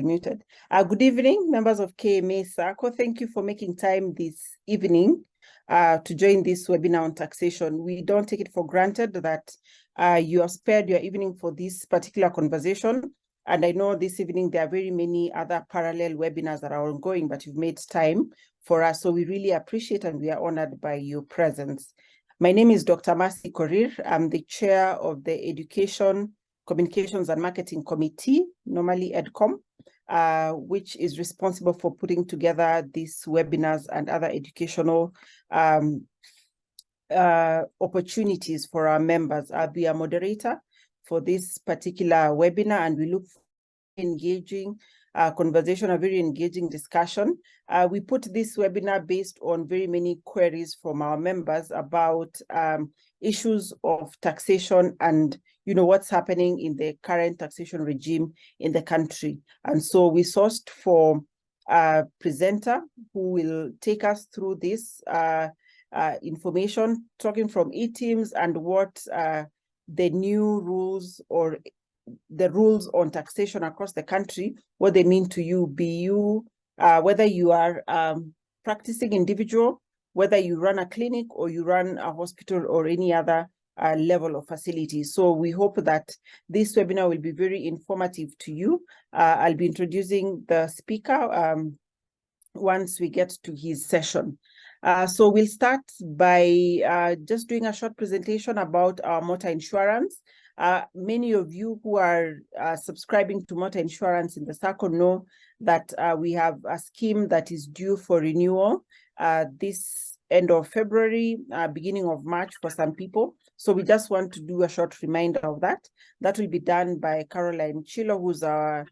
Muted. Good evening, members of KMA Sacco. Thank you for making time this evening to join this webinar on taxation. We don't take it for granted that you have spared your evening for this particular conversation. And I know this evening there are very many other parallel webinars that are ongoing, but you've made time for us. So we really appreciate and we are honored by your presence. My name is Dr. Mercy Korir. I'm the chair of the Education, Communications and Marketing Committee, normally EDCOM, which is responsible for putting together these webinars and other educational opportunities for our members. I'll be a moderator for this particular webinar, and we look for engaging conversation, a very engaging discussion. We put this webinar based on very many queries from our members about issues of taxation and what's happening in the current taxation regime in the country. And so we sourced for a presenter who will take us through this information, talking from e-teams and what the new rules or the rules on taxation across the country, what they mean to you, whether you are practicing individual, whether you run a clinic or you run a hospital or any other level of facility. So we hope that this webinar will be very informative to you. I'll be introducing the speaker once we get to his session. So we'll start by just doing a short presentation about our motor insurance. Many of you who are subscribing to motor insurance in the Sacco know that we have a scheme that is due for renewal this end of February, beginning of March for some people. So we just want to do a short reminder of that. That will be done by Caroline Chilo, who's our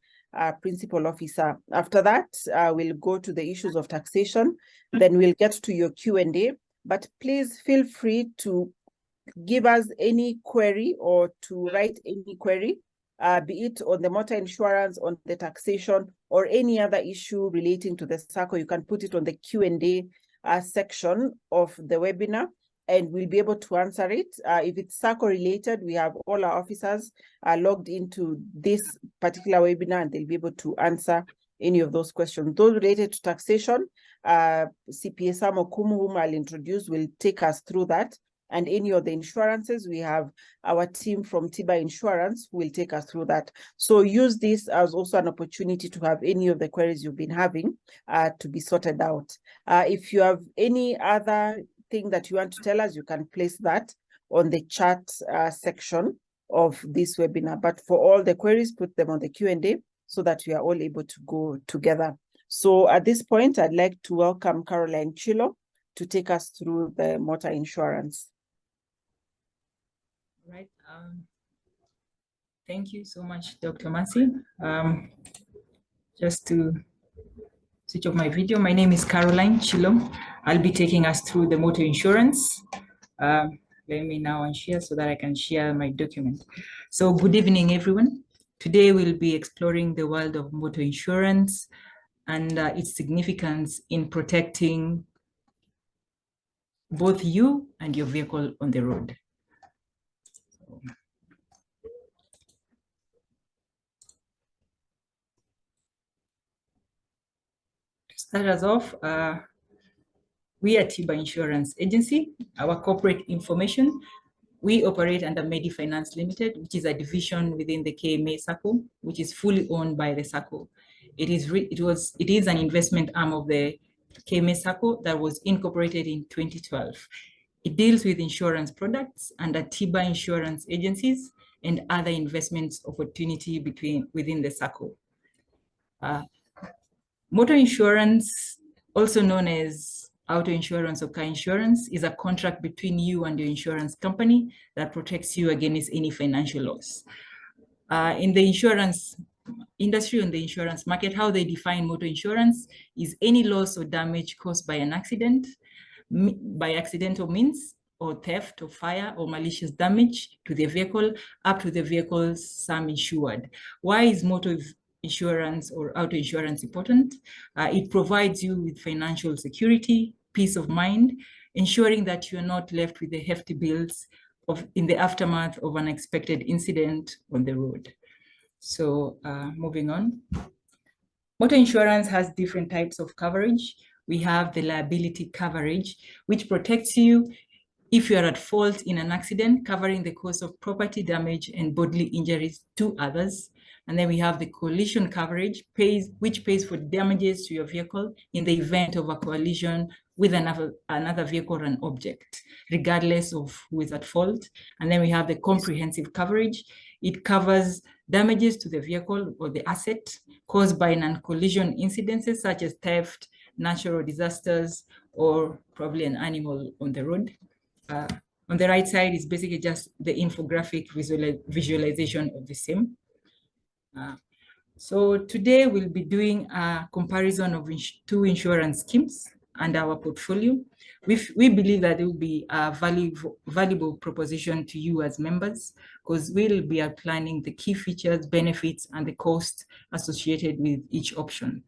principal officer. After that, we'll go to the issues of taxation. Then we'll get to your Q&A. But please feel free to give us any query or to write any query, be it on the motor insurance, on the taxation, or any other issue relating to the Sacco. You can put it on the Q&A section of the webinar, and we'll be able to answer it. If it's Sacco related, we have all our officers logged into this particular webinar, and they'll be able to answer any of those questions. Those related to taxation, CPA Samo Kumu, whom I'll introduce, will take us through that. And any of the insurances, we have our team from Tiba Insurance who will take us through that. So use this as also an opportunity to have any of the queries you've been having to be sorted out. If you have any other thing that you want to tell us, you can place that on the chat section of this webinar. But for all the queries, put them on the Q&A so that we are all able to go together. So at this point, I'd like to welcome Caroline Chilo to take us through the motor insurance. Right. Thank you so much, Dr. Mercy. Just to switch off my video, my name is Caroline Chilo. I'll be taking us through the motor insurance. Let me now unshare so that I can share my document. So good evening, everyone. Today we'll be exploring the world of motor insurance and its significance in protecting both you and your vehicle on the road. To start us off, we are Tiba Insurance Agency. Our corporate information, we operate under Medi Finance Limited, which is a division within the KMA Sacco, which is fully owned by the Sacco. It is an investment arm of the KMA Sacco that was incorporated in 2012. It deals with insurance products under Tiba Insurance Agencies and other investments opportunity within the Sacco. Motor insurance, also known as auto insurance or car insurance, is a contract between you and your insurance company that protects you against any financial loss. In the insurance industry, on the insurance market, how they define motor insurance is any loss or damage caused by an accident, by accidental means, or theft or fire or malicious damage to the vehicle up to the vehicle's sum insured. Why is motor insurance or auto insurance important? It provides you with financial security, peace of mind, ensuring that you're not left with the hefty bills in the aftermath of an unexpected incident on the road. So moving on. Motor insurance has different types of coverage. We have the liability coverage, which protects you if you are at fault in an accident, covering the cost of property damage and bodily injuries to others. And then we have the collision coverage, which pays for damages to your vehicle in the event of a collision with another vehicle or an object, regardless of who is at fault. And then we have the comprehensive coverage. It covers damages to the vehicle or the asset caused by non-collision incidences such as theft, natural disasters, or probably an animal on the road. On the right side is basically just the infographic visualization of the same. So today we'll be doing a comparison of two insurance schemes and our portfolio. We believe that it will be a valuable proposition to you as members, because we'll be outlining the key features, benefits, and the cost associated with each option.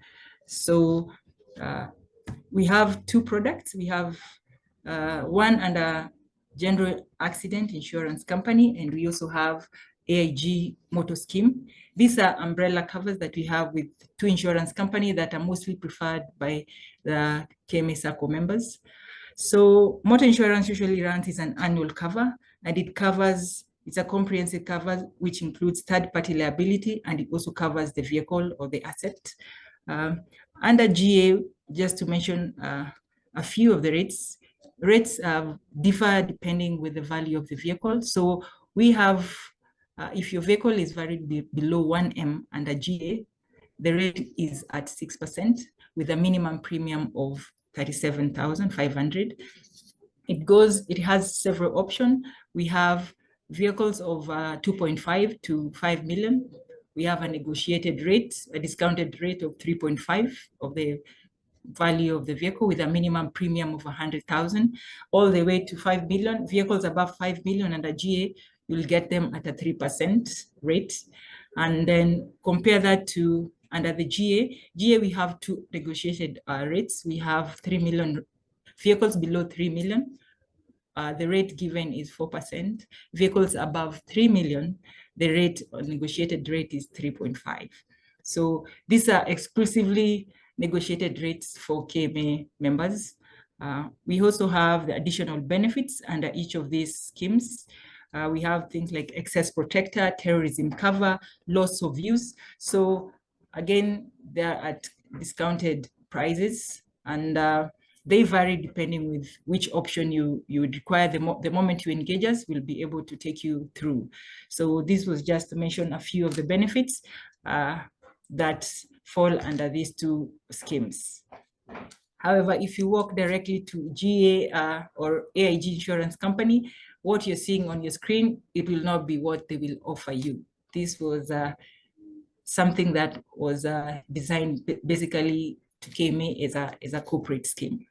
So we have two products. We have one under general accident insurance company, and we also have AIG motor scheme. These are umbrella covers that we have with two insurance companies that are mostly preferred by the KMA Sacco members. So motor insurance usually runs as an annual cover, and it's a comprehensive cover which includes third-party liability, and it also covers the vehicle or the asset. Under GA, just to mention a few of the rates differ depending with the value of the vehicle. So we have, if your vehicle is valued below 1 M under GA, the rate is at 6% with a minimum premium of 37,500. It has several options. We have vehicles of 2.5 to 5 million. We have a negotiated rate, a discounted rate of 3.5 of the value of the vehicle with a minimum premium of 100,000, all the way to 5 million. Vehicles above 5 million under GA, you'll get them at a 3% rate. And then compare that to under the GA, we have two negotiated rates. We have 3 million vehicles below 3 million. The rate given is 4%. Vehicles above 3 million, the rate or negotiated rate is 3.5. So these are exclusively negotiated rates for KMA members. We also have the additional benefits under each of these schemes. We have things like excess protector, terrorism cover, loss of use. So again, they're at discounted prices, and they vary depending with which option you would require. The moment you engage us, we'll be able to take you through. So this was just to mention a few of the benefits that fall under these two schemes. However, if you walk directly to GA or AIG insurance company, what you're seeing on your screen, it will not be what they will offer you. This was something that was designed basically to KMA as a corporate scheme.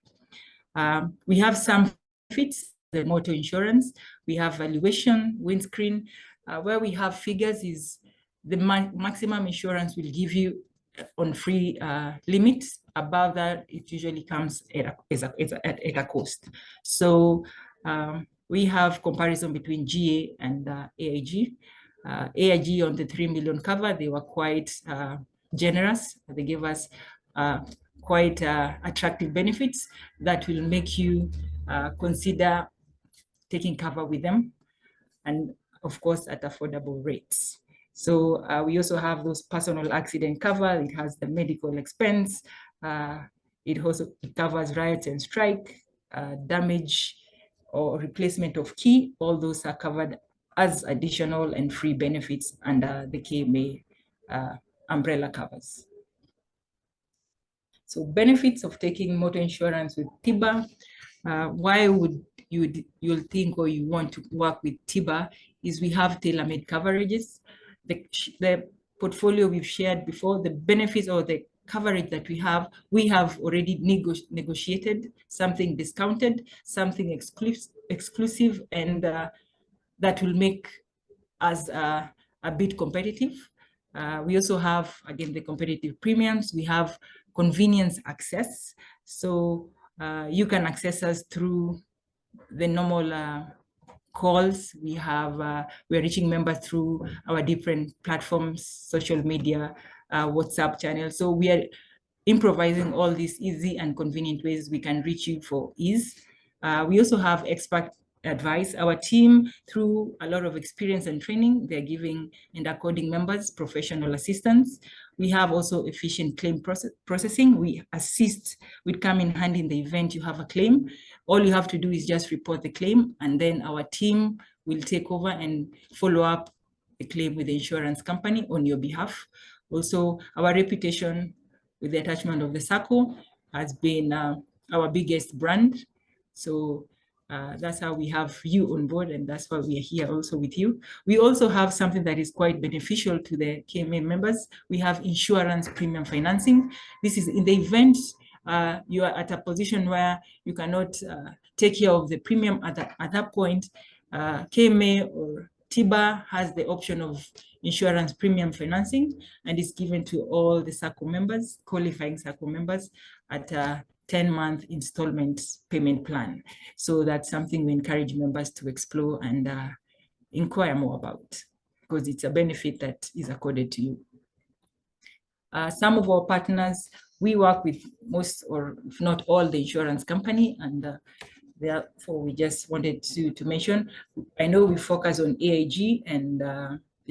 We have some benefits, the motor insurance. We have valuation, windscreen. Where we have figures is the maximum insurance will give you on free limits. Above that, it usually comes at a cost. So we have comparison between GA and AIG. AIG on the 3 million cover, they were quite generous. They gave us quite attractive benefits that will make you consider taking cover with them, and of course at affordable rates. So we also have those personal accident cover. It has the medical expense. It also covers riots and strike, damage or replacement of key. All those are covered as additional and free benefits under the KMA umbrella covers. So benefits of taking motor insurance with TIBA. Why would you'll think or you want to work with TIBA is we have tailor-made coverages. The portfolio we've shared before, the benefits or the coverage that we have already negotiated, something discounted, something exclusive, and that will make us a bit competitive. We also have, again, the competitive premiums. We have convenience access. So you can access us through the normal calls. We're reaching members through our different platforms, social media, WhatsApp channel. So we are improvising all these easy and convenient ways we can reach you for ease. We also have expert advice. Our team, through a lot of experience and training, they're giving and according members professional assistance. We have also efficient claim processing. We assist with come in hand in the event you have a claim. All you have to do is just report the claim, and then our team will take over and follow up the claim with the insurance company on your behalf. Also, our reputation with the attachment of the Sacco has been our biggest brand. So that's how we have you on board, and that's why we are here also with you. We also have something that is quite beneficial to the KMA members. We have insurance premium financing. This is in the event you are at a position where you cannot take care of the premium at that point. KMA or TIBA has the option of insurance premium financing, and is given to all the Sacco members, qualifying Sacco members, at a 10-month installment payment plan. So that's something we encourage members to explore and inquire more about, because it's a benefit that is accorded to you. Some of our partners, we work with most, or if not all, the insurance company, and therefore we just wanted to mention, I know we focus on AIG and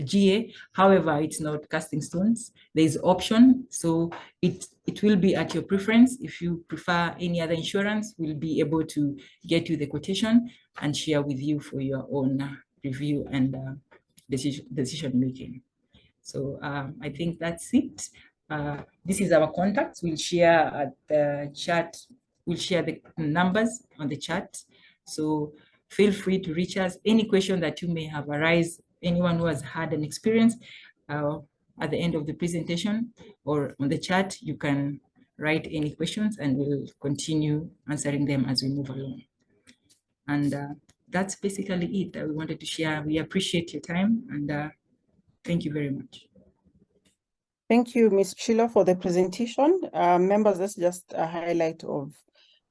GA. However, it's not casting stones. There is option, so it will be at your preference. If you prefer any other insurance, we'll be able to get you the quotation and share with you for your own review and decision making. So I think that's it. This is our contacts. We'll share at the chat. We'll share the numbers on the chat. So feel free to reach us. Any question that you may have arise, anyone who has had an experience at the end of the presentation or on the chat, you can write any questions and we'll continue answering them as we move along. And that's basically it that we wanted to share. We appreciate your time, and thank you very much. Thank you, Ms. Chilo, for the presentation. Members, that's just a highlight of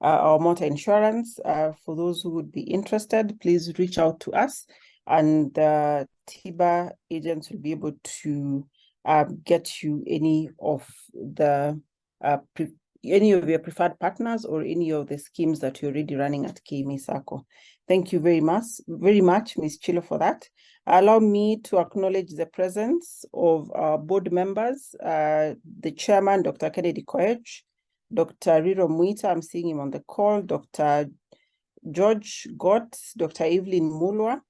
our motor insurance. For those who would be interested, please reach out to us, and the TIBA agents will be able to get you any of your preferred partners or any of the schemes that you're already running at KMA Sacco. Thank you very much, Ms. Chilo, for that. Allow me to acknowledge the presence of our board members, the chairman, Dr. Kennedy Koech, Dr. Rnwdt, I'm seeing him on the call, Dr. George Gott, Dr. Evelyn Mulwa,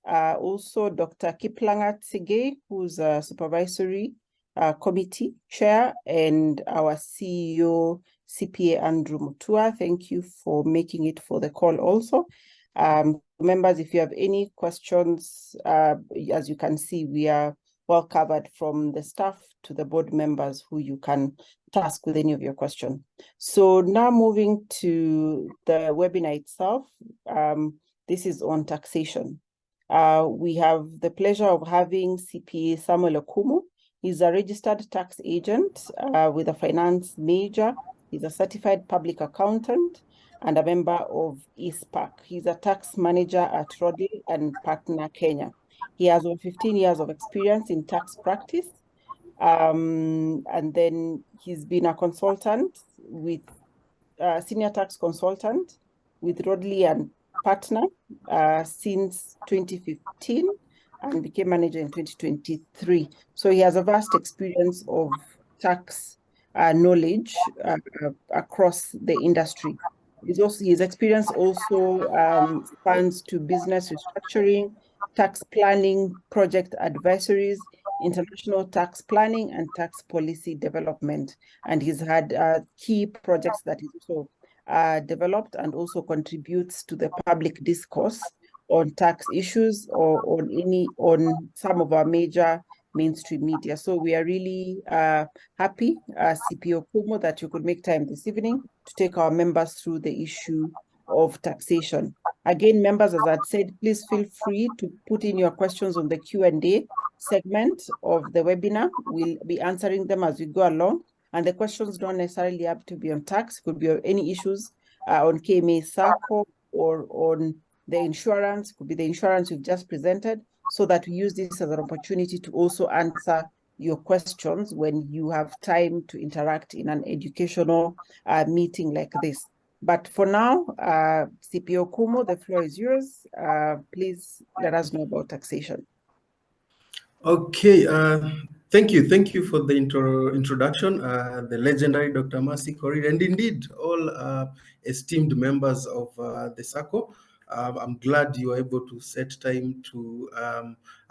also Dr. Kiplangat Sige, who's a supervisory committee chair, and our CEO, CPA Andrew Mutua. Thank you for making it for the call also. Members, if you have any questions, as you can see, we are well covered from the staff to the board members who you can task with any of your questions. So now moving to the webinar itself, this is on taxation. We have the pleasure of having CPA Samuel Okumu. He's a registered tax agent with a finance major. He's a certified public accountant and a member of ISPAC. He's a tax manager at Rodley and Partner Kenya. He has over 15 years of experience in tax practice. And then he's been a consultant with senior tax consultant with Rodley and Partner since 2015 and became manager in 2023. So he has a vast experience of tax knowledge across the industry. His experience also spans to business restructuring, tax planning, project advisories, international tax planning, and tax policy development. And he's had key projects that he's also developed and also contributes to the public discourse on tax issues or on some of our major mainstream media. So we are really happy, CPO Okumu, that you could make time this evening to take our members through the issue of taxation. Again, members, as I said, please feel free to put in your questions on the Q&A segment of the webinar. We'll be answering them as we go along. And the questions don't necessarily have to be on tax, could be on any issues on KMA Sacco or on the insurance, could be the insurance you've just presented, so that we use this as an opportunity to also answer your questions when you have time to interact in an educational meeting like this. But for now, CPO Kumo, the floor is yours. Please let us know about taxation. Okay, thank you for the introduction, the legendary Dr. Mercy Korir, and indeed all esteemed members of the Sacco. I'm glad you are able to set time to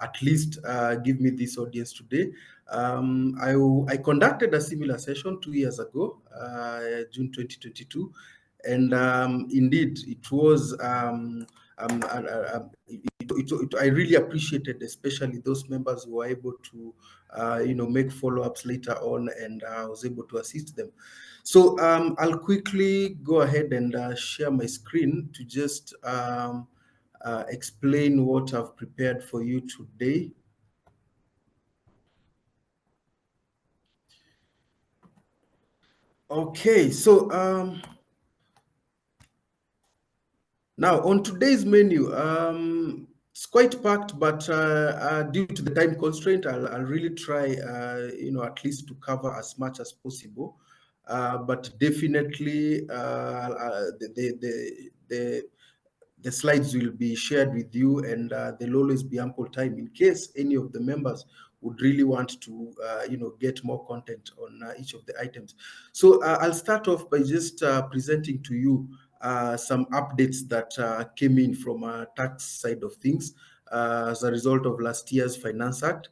at least give me this audience today. I conducted a similar session 2 years ago, June 2022, and indeed it was I really appreciated, especially those members who were able to, make follow-ups later on, and I was able to assist them. So I'll quickly go ahead and share my screen to just explain what I've prepared for you today. Okay, so now on today's menu, it's quite packed, but due to the time constraint, I'll really try, at least to cover as much as possible. But definitely, the slides will be shared with you, and there'll always be ample time in case any of the members would really want to, get more content on each of the items. So I'll start off by just presenting to you some updates that came in from a tax side of things as a result of last year's Finance Act.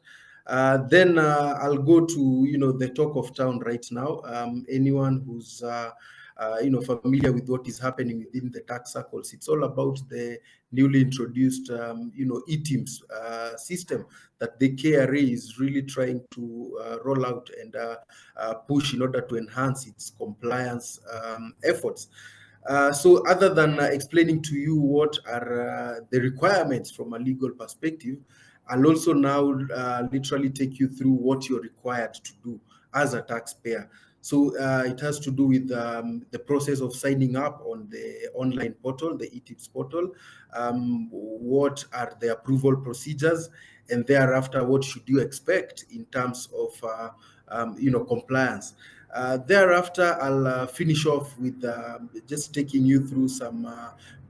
Then I'll go to, the talk of town right now. Anyone who's familiar with what is happening within the tax circles. It's all about the newly introduced, e-teams system that the KRA is really trying to roll out and push in order to enhance its compliance efforts. So other than explaining to you what are the requirements from a legal perspective, I'll also now literally take you through what you're required to do as a taxpayer. So it has to do with the process of signing up on the online portal, the eTips portal. What are the approval procedures, and thereafter, what should you expect in terms of compliance? Thereafter, I'll finish off with just taking you through some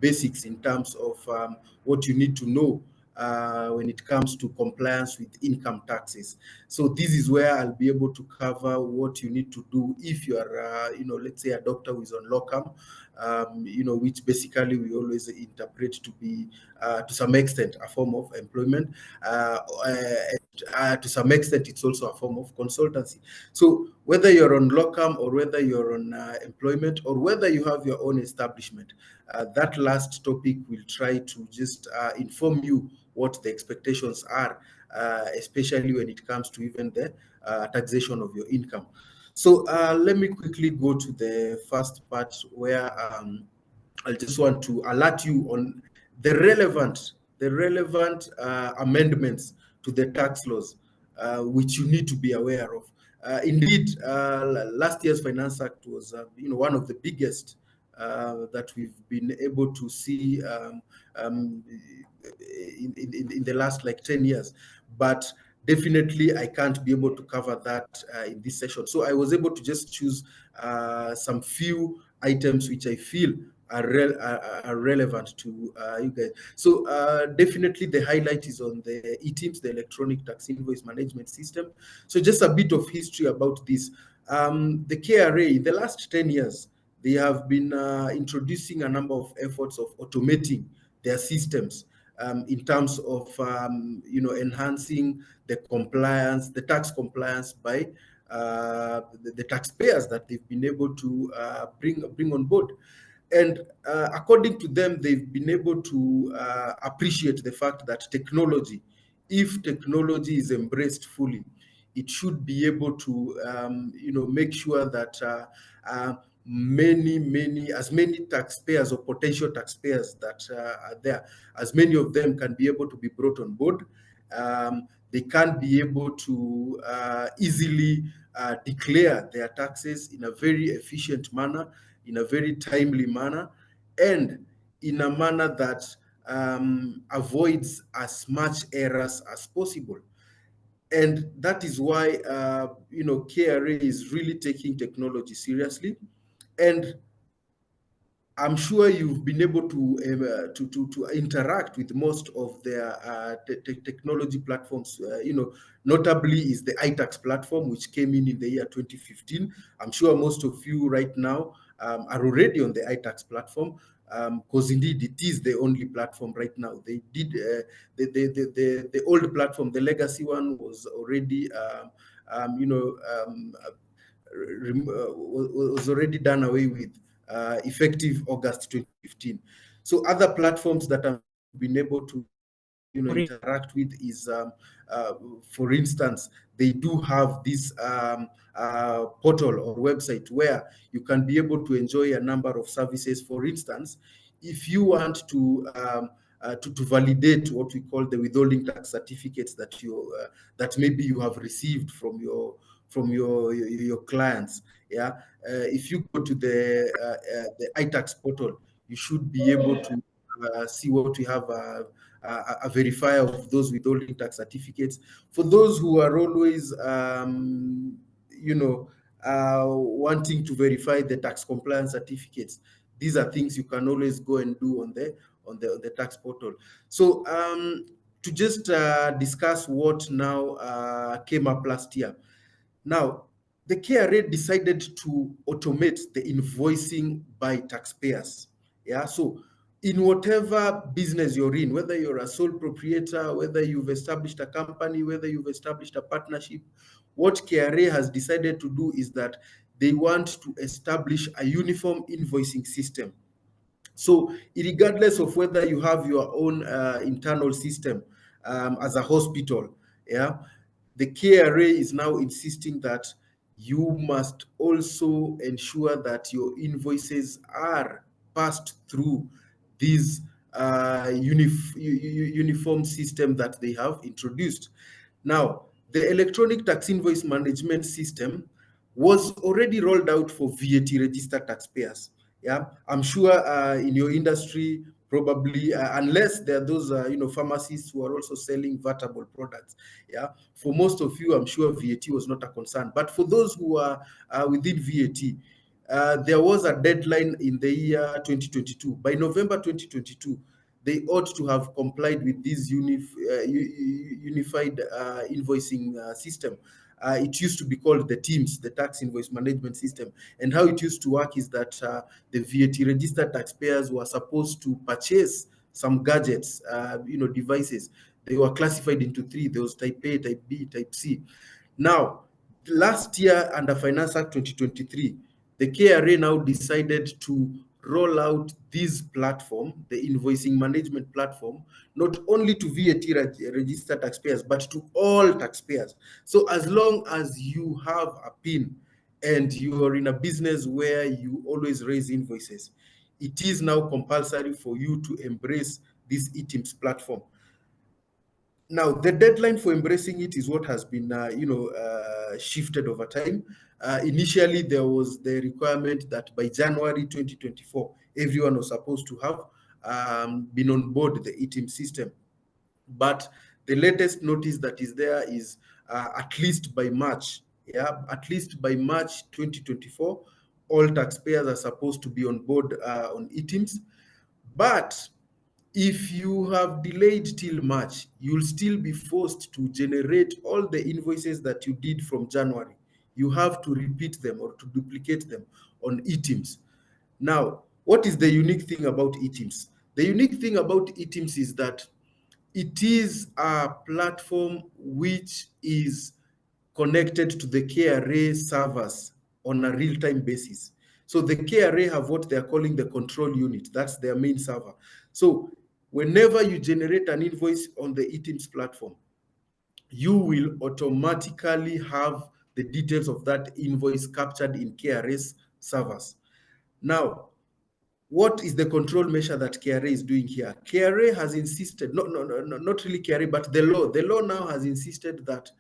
basics in terms of what you need to know when it comes to compliance with income taxes. So this is where I'll be able to cover what you need to do if you are, let's say a doctor who is on locum, which basically we always interpret to be, to some extent, a form of employment. To some extent, it's also a form of consultancy. So whether you're on locum or whether you're on employment or whether you have your own establishment, that last topic will try to just inform you what the expectations are, especially when it comes to even the taxation of your income. So let me quickly go to the first part where I just want to alert you on the relevant amendments to the tax laws, which you need to be aware of. Indeed, last year's Finance Act was, one of the biggest that we've been able to see in the last like 10 years. But definitely I can't be able to cover that in this session. So I was able to just choose some few items which I feel are relevant to you guys. So definitely the highlight is on the eTIMS, the Electronic Tax Invoice Management System. So just a bit of history about this. The KRA, in the last 10 years, they have been introducing a number of efforts of automating their systems in terms of enhancing the compliance, the tax compliance by the taxpayers that they've been able to bring on board. And according to them, they've been able to appreciate the fact that technology, if technology is embraced fully, it should be able to, make sure that as many taxpayers or potential taxpayers that are there, as many of them can be able to be brought on board. They can be able to easily declare their taxes in a very efficient manner, in a very timely manner, and in a manner that avoids as much errors as possible. And that is why, KRA is really taking technology seriously. And I'm sure you've been able to interact with most of their technology platforms. Notably is the iTax platform, which came in the year 2015. I'm sure most of you right now are already on the iTax platform, because indeed it is the only platform right now. They did the old platform, the legacy one, was already was already done away with, effective August 2015. So other platforms that I've been able to interact with is, for instance, they do have this portal or website where you can be able to enjoy a number of services. For instance, if you want to validate what we call the withholding tax certificates that maybe you have received from your clients, if you go to the iTax portal, you should be able to see what we have, a verifier of those withholding tax certificates. For those who are always, wanting to verify the tax compliance certificates, these are things you can always go and do on the tax portal. So to just discuss what now came up last year. Now, the KRA decided to automate the invoicing by taxpayers. So in whatever business you're in, whether you're a sole proprietor, whether you've established a company, whether you've established a partnership, what KRA has decided to do is that they want to establish a uniform invoicing system. So regardless of whether you have your own internal system as a hospital, the KRA is now insisting that you must also ensure that your invoices are passed through this uniform system that they have introduced. Now, the electronic tax invoice management system was already rolled out for VAT registered taxpayers. I'm sure in your industry, probably, unless there are those pharmacists who are also selling vatable products, for most of you, I'm sure VAT was not a concern. But for those who are within VAT, there was a deadline in the year 2022. By November 2022, they ought to have complied with this unified invoicing system. It used to be called the TIMS, the Tax Invoice Management System. And how it used to work is that the VAT registered taxpayers were supposed to purchase some gadgets, devices. They were classified into three. There was type A, type B, type C. Now, last year under Finance Act 2023, the KRA now decided to roll out this platform, the invoicing management platform, not only to VAT registered taxpayers, but to all taxpayers. So as long as you have a PIN and you are in a business where you always raise invoices, it is now compulsory for you to embrace this eTIMS platform. Now, the deadline for embracing it is what has been, shifted over time. Initially, there was the requirement that by January 2024, everyone was supposed to have been on board the eTIM system. But the latest notice that is there is at least by March, at least by March 2024, all taxpayers are supposed to be on board on eTIMS. But if you have delayed till March, you'll still be forced to generate all the invoices that you did from January. You have to repeat them or to duplicate them on eTIMS. Now, what is the unique thing about eTIMS? The unique thing about eTIMS is that it is a platform which is connected to the KRA servers on a real-time basis. So the KRA have what they're calling the control unit. That's their main server. So whenever you generate an invoice on the eTIMS platform, you will automatically have the details of that invoice captured in KRA's servers. Now, what is the control measure that KRA is doing here? KRA has insisted, not really KRA, but the law now has insisted that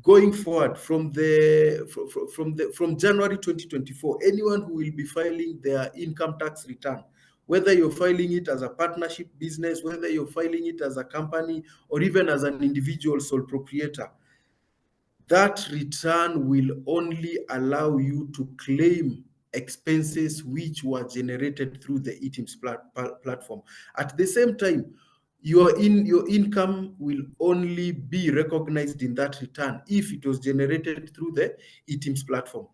going forward from January 2024, anyone who will be filing their income tax return, whether you're filing it as a partnership business, whether you're filing it as a company, or even as an individual sole proprietor, that return will only allow you to claim expenses which were generated through the eTIMS platform. At the same time, your income will only be recognized in that return if it was generated through the eTIMS platform.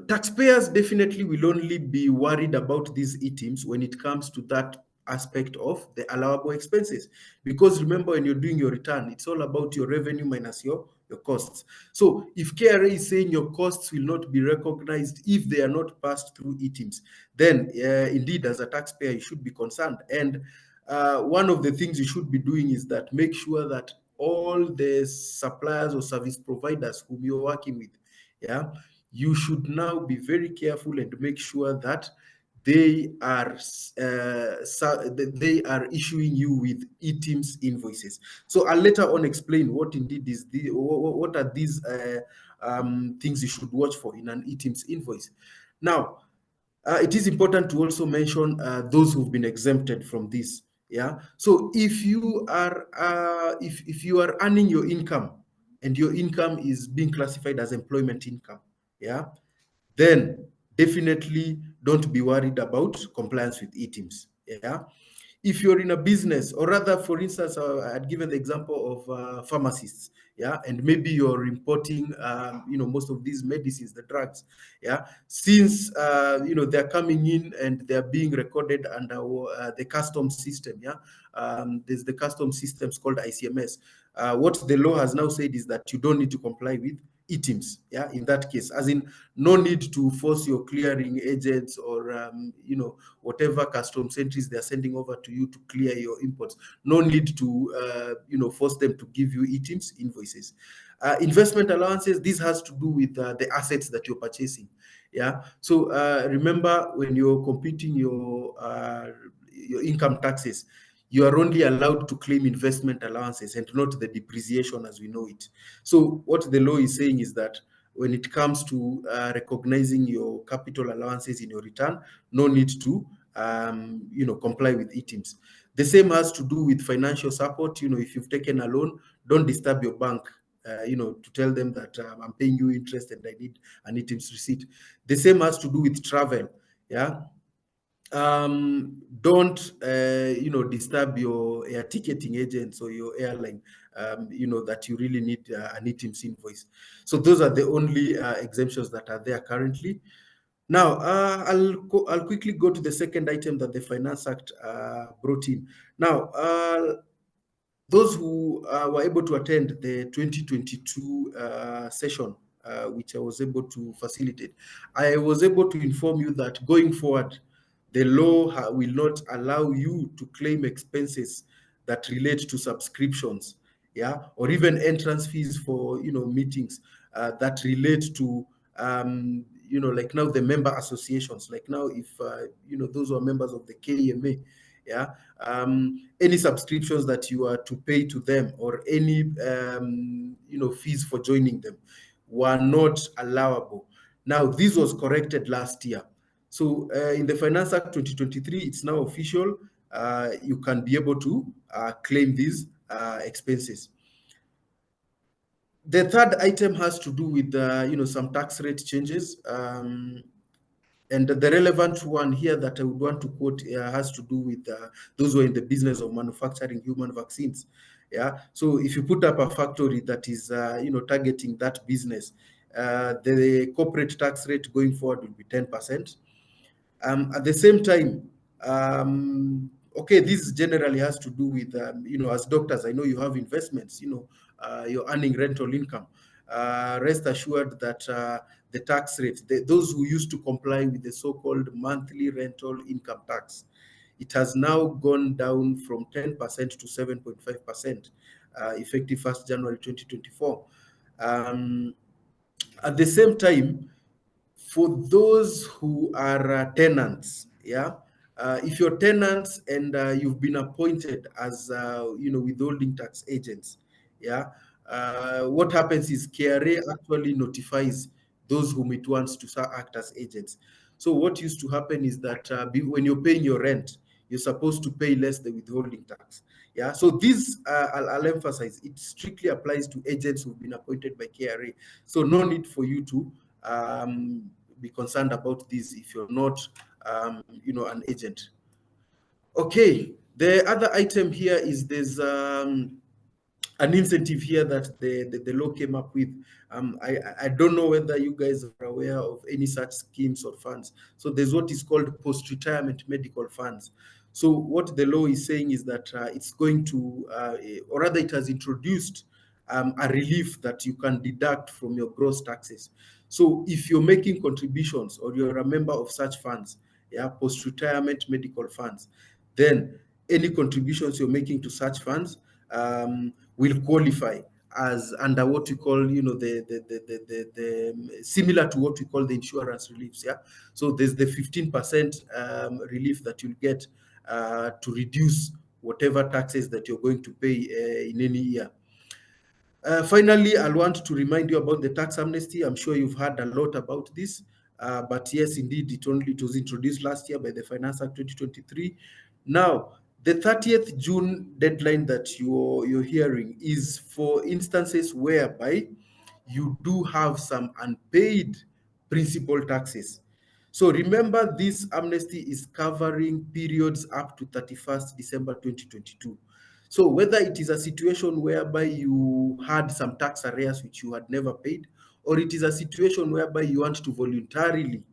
Taxpayers definitely will only be worried about these eTIMS when it comes to that aspect of the allowable expenses, because remember, when you're doing your return, it's all about your revenue minus your costs. So if KRA is saying your costs will not be recognized if they are not passed through eTIMS, then indeed, as a taxpayer, you should be concerned. And one of the things you should be doing is that make sure that all the suppliers or service providers whom you're working with, you should now be very careful and make sure that they are issuing you with eTIMS invoices. So I'll later on explain what indeed is what are these things you should watch for in an eTIMS invoice. Now, it is important to also mention those who've been exempted from this. So if you are if you are earning your income and your income is being classified as employment income, then definitely don't be worried about compliance with eTIMS. If you're in a business, or rather, for instance, I'd given the example of pharmacists, and maybe you're importing, most of these medicines, the drugs, since they're coming in and they're being recorded under the customs system, there's the customs systems called ICMS. What the law has now said is that you don't need to comply with eTIMS, in that case, as in no need to force your clearing agents or whatever customs entries they're sending over to you to clear your imports. No need to force them to give you eTIMS invoices. Investment allowances, this has to do with the assets that you're purchasing. So remember, when you're computing your income taxes, you are only allowed to claim investment allowances and not the depreciation as we know it. So what the law is saying is that when it comes to recognizing your capital allowances in your return, no need to comply with eTIMS. The same has to do with financial support. If you've taken a loan, don't disturb your bank to tell them that I'm paying you interest and I need an eTIMS receipt. The same has to do with travel. Don't disturb your air ticketing agents or your airline, that you really need an eTIMS invoice. So those are the only exemptions that are there currently. Now, I'll quickly go to the second item that the Finance Act brought in. Now, those who were able to attend the 2022 session, which I was able to facilitate, I was able to inform you that going forward, the law will not allow you to claim expenses that relate to subscriptions, or even entrance fees for meetings that relate to like now the member associations. Like now, if those who are members of the KEMA, any subscriptions that you are to pay to them, or any fees for joining them, were not allowable. Now, this was corrected last year. So in the Finance Act 2023, it's now official. You can be able to claim these expenses. The third item has to do with some tax rate changes. And the relevant one here that I would want to quote has to do with those who are in the business of manufacturing human vaccines. So if you put up a factory that is targeting that business, the corporate tax rate going forward will be 10%. At the same time, okay, this generally has to do with as doctors, I know you have investments, you're earning rental income. Rest assured that the tax rate, those who used to comply with the so-called monthly rental income tax, it has now gone down from 10% to 7.5%, effective 1st January 2024. At the same time, for those who are tenants, if you're tenants and you've been appointed as withholding tax agents, what happens is KRA actually notifies those whom it wants to act as agents. So what used to happen is that when you're paying your rent, you're supposed to pay less the withholding tax. Yeah, so this I'll emphasize, it strictly applies to agents who've been appointed by KRA. So no need for you to be concerned about this if you're not, an agent. Okay, the other item here is there's an incentive here that the law came up with. I don't know whether you guys are aware of any such schemes or funds. So there's what is called post-retirement medical funds. So what the law is saying is that it's going to, or rather it has introduced a relief that you can deduct from your gross taxes. So if you're making contributions or you're a member of such funds, yeah, post-retirement medical funds, then any contributions you're making to such funds will qualify as under what we call, the similar to what we call the insurance reliefs. Yeah, so there's the 15% relief that you'll get to reduce whatever taxes that you're going to pay in any year. Finally, I'll want to remind you about the tax amnesty. I'm sure you've heard a lot about this, but yes, indeed, it was introduced last year by the Finance Act 2023. Now, the 30th June deadline that you're hearing is for instances whereby you do have some unpaid principal taxes. So remember, this amnesty is covering periods up to 31st December 2022. So whether it is a situation whereby you had some tax arrears which you had never paid, or it is a situation whereby you want to voluntarily,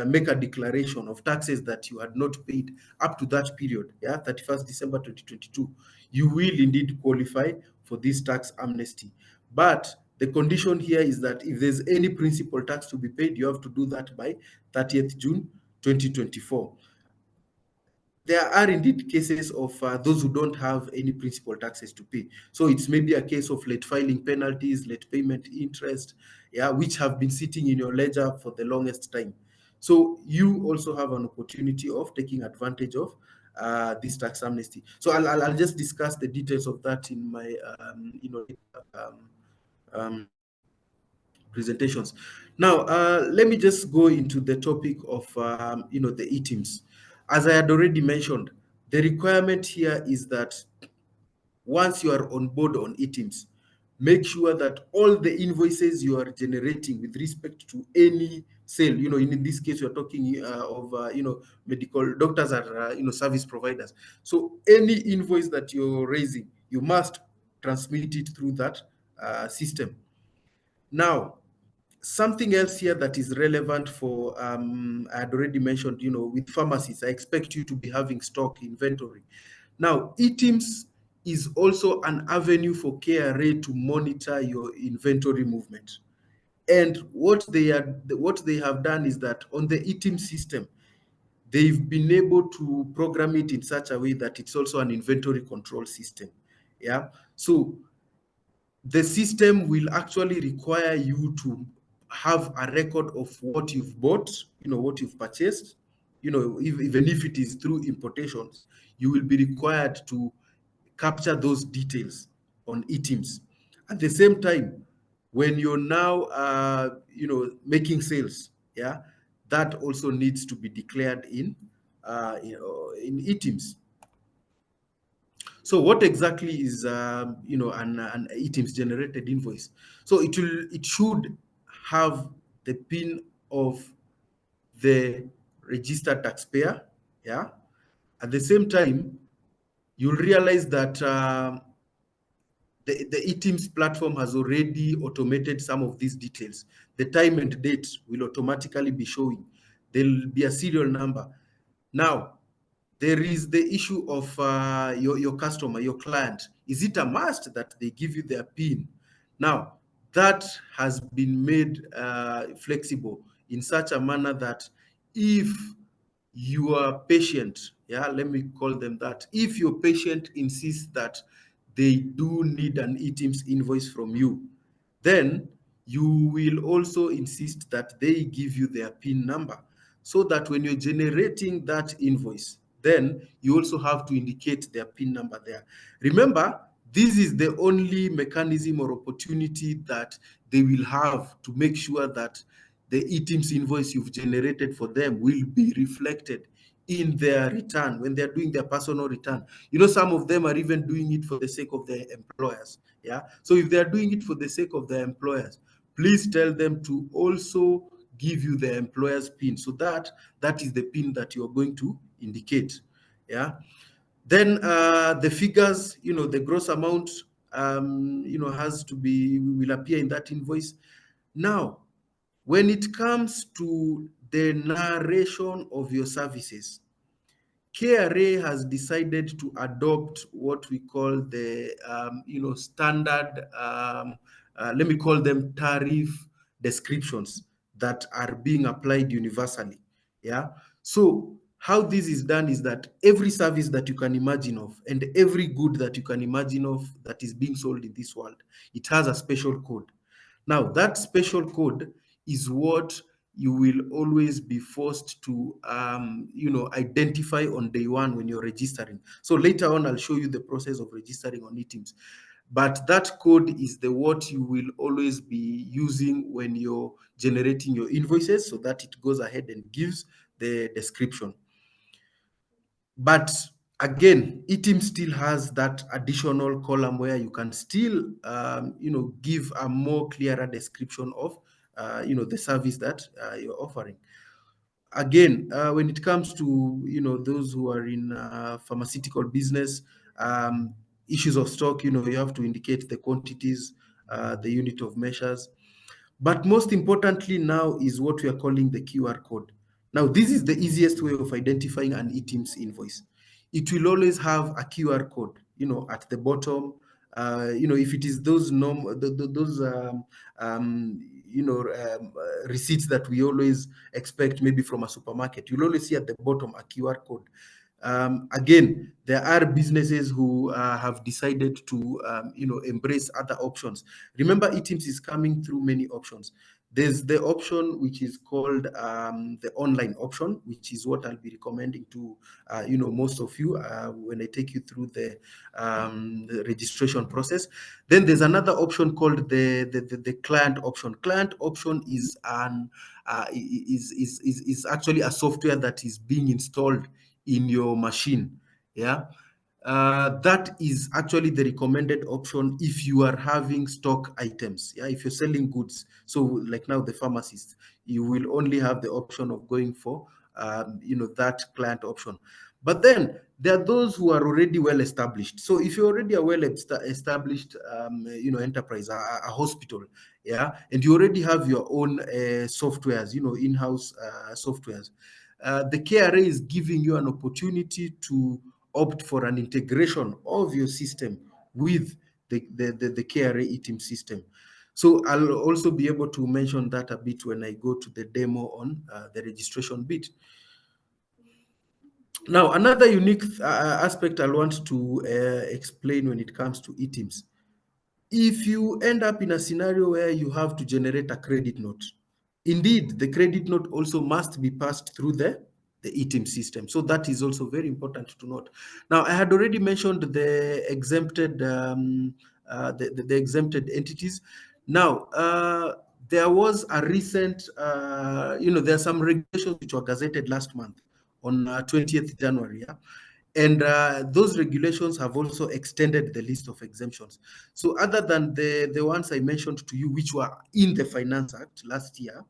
make a declaration of taxes that you had not paid up to that period, 31st December 2022, you will indeed qualify for this tax amnesty. But the condition here is that if there's any principal tax to be paid, you have to do that by 30th June 2024. There are indeed cases of those who don't have any principal taxes to pay. So it's maybe a case of late filing penalties, late payment interest, which have been sitting in your ledger for the longest time. So you also have an opportunity of taking advantage of this tax amnesty. So I'll just discuss the details of that in my presentations. Now, let me just go into the topic of the e-teams. As I had already mentioned, the requirement here is that once you are on board on e-teams, make sure that all the invoices you are generating with respect to any sale, in this case, you're talking of, medical doctors are, service providers. So any invoice that you're raising, you must transmit it through that system. Now, something else here that is relevant for, I had already mentioned, with pharmacies, I expect you to be having stock inventory. Now, e-teams is also an avenue for KRA to monitor your inventory movement. And what they have done is that on the e-team system, they've been able to program it in such a way that it's also an inventory control system. Yeah. So the system will actually require you to have a record of what you've bought, what you've purchased, even if it is through importations, you will be required to capture those details on e-teams. At the same time, when you're now, making sales, that also needs to be declared in e-teams. So what exactly is an e-teams generated invoice? So it should have the PIN of the registered taxpayer. Yeah. At the same time, you'll realize that the e-teams platform has already automated some of these details. The time and date will automatically be showing. There'll be a serial number. Now, there is the issue of your customer, your client. Is it a must that they give you their PIN? Now, that has been made flexible in such a manner that if your patient, let me call them that, if your patient insists that they do need an e-teams invoice from you, then you will also insist that they give you their PIN number, so that when you're generating that invoice, then you also have to indicate their PIN number there. Remember, this is the only mechanism or opportunity that they will have to make sure that the e-teams invoice you've generated for them will be reflected in their return, when they're doing their personal return. You know, some of them are even doing it for the sake of their employers. Yeah. So if they're doing it for the sake of their employers, please tell them to also give you the employer's PIN, so that that is the PIN that you're going to indicate. Yeah. Then the figures, you know, the gross amount, you know, has to be, will appear in that invoice. Now, when it comes to the narration of your services, KRA has decided to adopt what we call the, you know, standard, let me call them tariff descriptions that are being applied universally. Yeah. So how this is done is that every service that you can imagine of and every good that you can imagine of that is being sold in this world, it has a special code. Now, that special code is what you will always be forced to, you know, identify on day one when you're registering. So later on, I'll show you the process of registering on eTIMS. But that code is the what you will always be using when you're generating your invoices, so that it goes ahead and gives the description. But again, eTIMS still has that additional column where you can still, you know, give a more clearer description of, you know, the service that you're offering. Again, when it comes to, you know, those who are in pharmaceutical business, issues of stock, you know, you have to indicate the quantities, the unit of measures. But most importantly now is what we are calling the QR code. Now, this is the easiest way of identifying an eTIMS invoice. It will always have a QR code, you know, at the bottom. You know, if it is those you know, receipts that we always expect maybe from a supermarket, you'll always see at the bottom a QR code. Again, there are businesses who have decided to, you know, embrace other options. Remember, eTIMS is coming through many options. There's the option which is called the online option, which is what I'll be recommending to, you know, most of you when I take you through the registration process. Then there's another option called the client option. Client option is an is actually a software that is being installed in your machine. Yeah. That is actually the recommended option if you are having stock items. Yeah, if you're selling goods. So like now the pharmacist, you will only have the option of going for, you know, that client option. But then there are those who are already well established. So if you're already a well established, you know, enterprise, a hospital, yeah, and you already have your own softwares, you know, in-house softwares, the KRA is giving you an opportunity to opt for an integration of your system with the KRA eTIMS system. So I'll also be able to mention that a bit when I go to the demo on the registration bit. Now, another unique aspect I want to explain when it comes to eTIMS. If you end up in a scenario where you have to generate a credit note, indeed, the credit note also must be passed through the eTIMS system. So that is also very important to note. Now, I had already mentioned the exempted the exempted entities. Now, there was a recent, you know, there are some regulations which were gazetted last month on 20th January. Yeah? And those regulations have also extended the list of exemptions. So other than the ones I mentioned to you, which were in the Finance Act last year,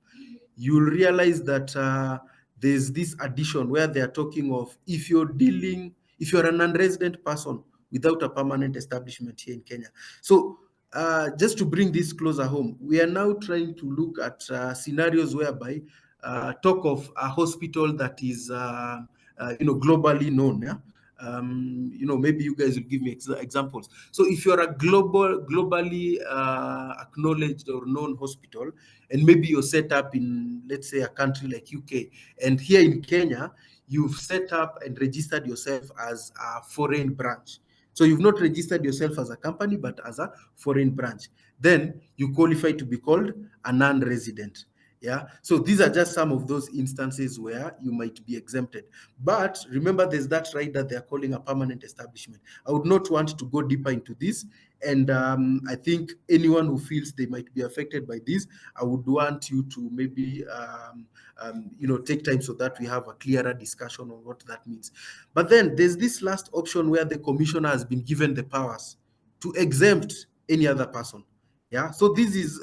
you'll realize that there's this addition where they are talking of if you're a non-resident person without a permanent establishment here in Kenya. So just to bring this closer home, we are now trying to look at scenarios whereby talk of a hospital that is you know, globally known. Yeah. You know, maybe you guys will give me examples. So if you're a globally acknowledged or known hospital, and maybe you're set up in, let's say, a country like UK, and here in Kenya, you've set up and registered yourself as a foreign branch. So you've not registered yourself as a company, but as a foreign branch. Then you qualify to be called a non-resident. Yeah. So these are just some of those instances where you might be exempted. But remember, there's that right that they're calling a permanent establishment. I would not want to go deeper into this And I think anyone who feels they might be affected by this, I would want you to maybe take time so that we have a clearer discussion on what that means. But then there's this last option where the commissioner has been given the powers to exempt any other person. Yeah, so this is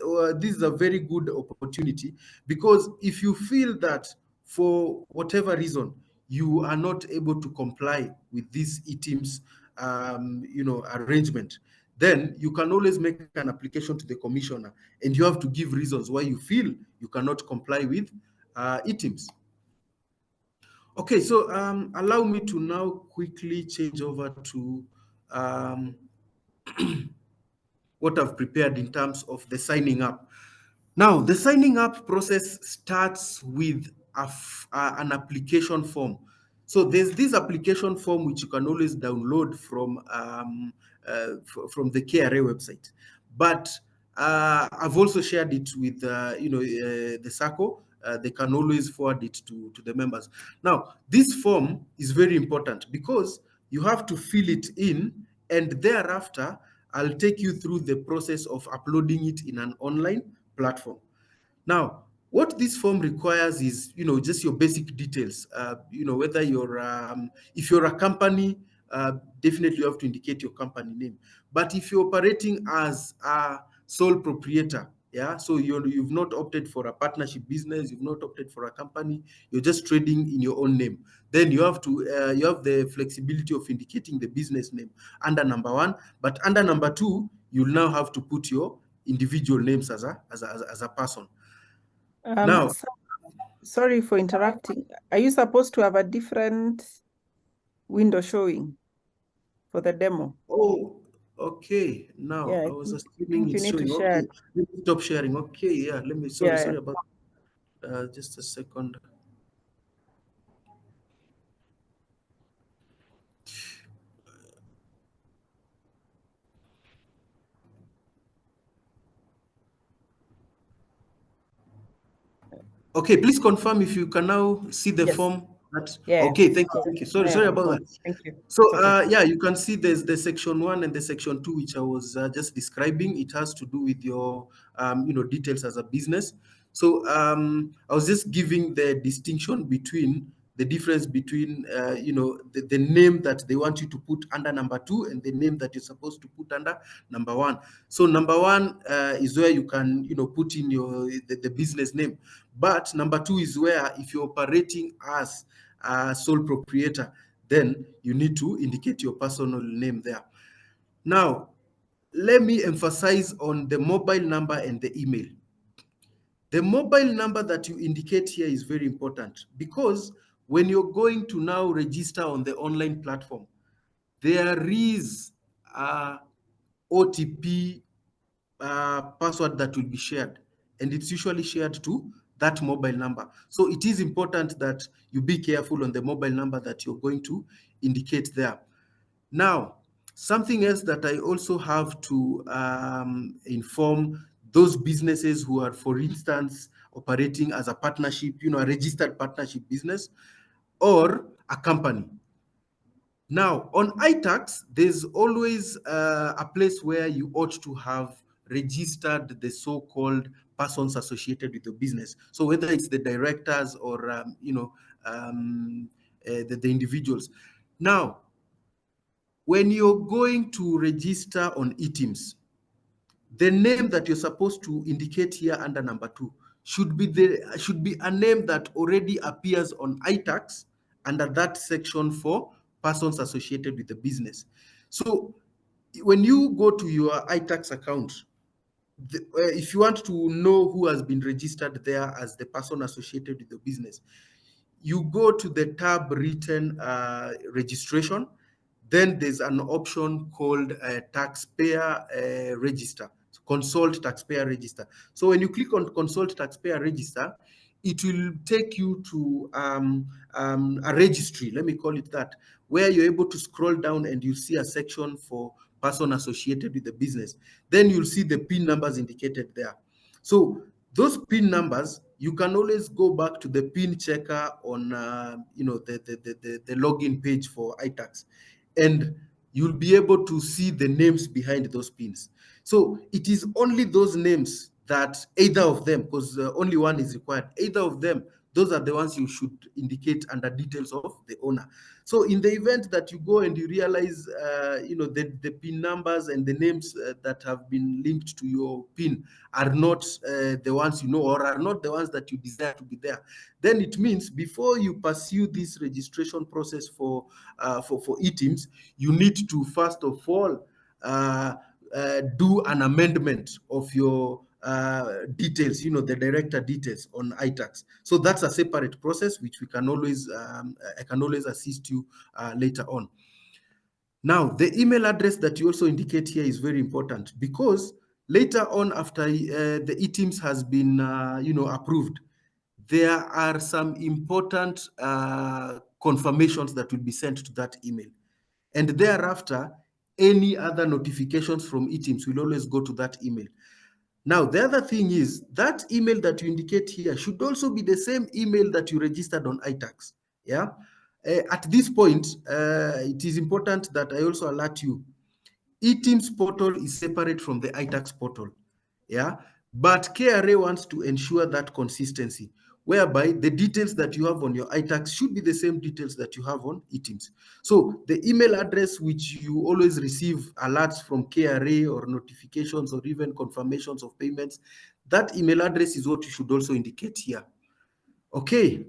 a very good opportunity, because if you feel that for whatever reason you are not able to comply with this ETIMS arrangement, then you can always make an application to the commissioner, and you have to give reasons why you feel you cannot comply with ETIMS. Okay, so allow me to now quickly change over to what I've prepared in terms of the signing up. Now, the signing up process starts with an application form. So there's this application form which you can always download from the KRA website. But I've also shared it with the Sacco. They can always forward it to the members. Now, this form is very important because you have to fill it in, and thereafter, I'll take you through the process of uploading it in an online platform. Now, what this form requires is, just your basic details. Whether if you're a company, definitely you have to indicate your company name. But if you're operating as a sole proprietor, yeah, so you've not opted for a partnership business, you've not opted for a company, you're just trading in your own name, then you have the flexibility of indicating the business name under number 1. But under number 2, you'll now have to put your individual names as a person. Now, Sorry for interrupting. Are you supposed to have a different window showing for the demo? oh, okay. Now, Yeah, I was you assuming it's need to showing. share. Okay, let me stop sharing. Okay, yeah, let me, sorry Yeah. about just a second. Okay, please confirm if you can now see the Yes. form. Yeah. Okay, thank you. Sorry about that. Thank you. So Okay. yeah, you can see there's the section 1 and the section 2, which I was just describing. It has to do with your details as a business. So I was just giving the distinction between the difference between the name that they want you to put under number 2 and the name that you're supposed to put under number 1. So number 1 is where you can put in the business name, but number 2 is where if you're operating as a sole proprietor, then you need to indicate your personal name there. Now, let me emphasize on the mobile number and the email. The mobile number that you indicate here is very important, because when you're going to now register on the online platform, there is a OTP password that will be shared, and it's usually shared to that mobile number. So it is important that you be careful on the mobile number that you're going to indicate there. Now, something else that I also have to inform those businesses who are, for instance, operating as a partnership, a registered partnership business or a company. Now, on iTax, there's always a place where you ought to have registered the so-called persons associated with the business. So whether it's the directors or the individuals. Now, when you're going to register on ETIMS, the name that you're supposed to indicate here under number 2 should be a name that already appears on iTax under that section for persons associated with the business. So when you go to your iTax account, if you want to know who has been registered there as the person associated with the business, you go to the tab written registration. Then there's an option called taxpayer register, consult taxpayer register. So when you click on consult taxpayer register, it will take you to a registry, let me call it that, where you're able to scroll down and you see a section for person associated with the business. Then you'll see the PIN numbers indicated there. So those PIN numbers, you can always go back to the PIN checker on the login page for iTax, and you'll be able to see the names behind those pins. So it is only those names that either of them, because only one is required, either of them, those are the ones you should indicate under details of the owner. So in the event that you go and you realize, the PIN numbers and the names that have been linked to your PIN are not the ones you know, or are not the ones that you desire to be there, then it means before you pursue this registration process for eTIMS, you need to first of all do an amendment of your details, the director details on iTax. So that's a separate process which we can always, I can always assist you later on. Now, the email address that you also indicate here is very important, because later on, after the eTIMS has been, approved, there are some important confirmations that will be sent to that email. And thereafter, any other notifications from eTIMS will always go to that email. Now, the other thing is that email that you indicate here should also be the same email that you registered on iTax. Yeah. At this point, it is important that I also alert you. eTIMS portal is separate from the iTax portal. Yeah. But KRA wants to ensure that consistency, whereby the details that you have on your iTax should be the same details that you have on eTIMS. So the email address which you always receive alerts from KRA or notifications or even confirmations of payments, that email address is what you should also indicate here. Okay.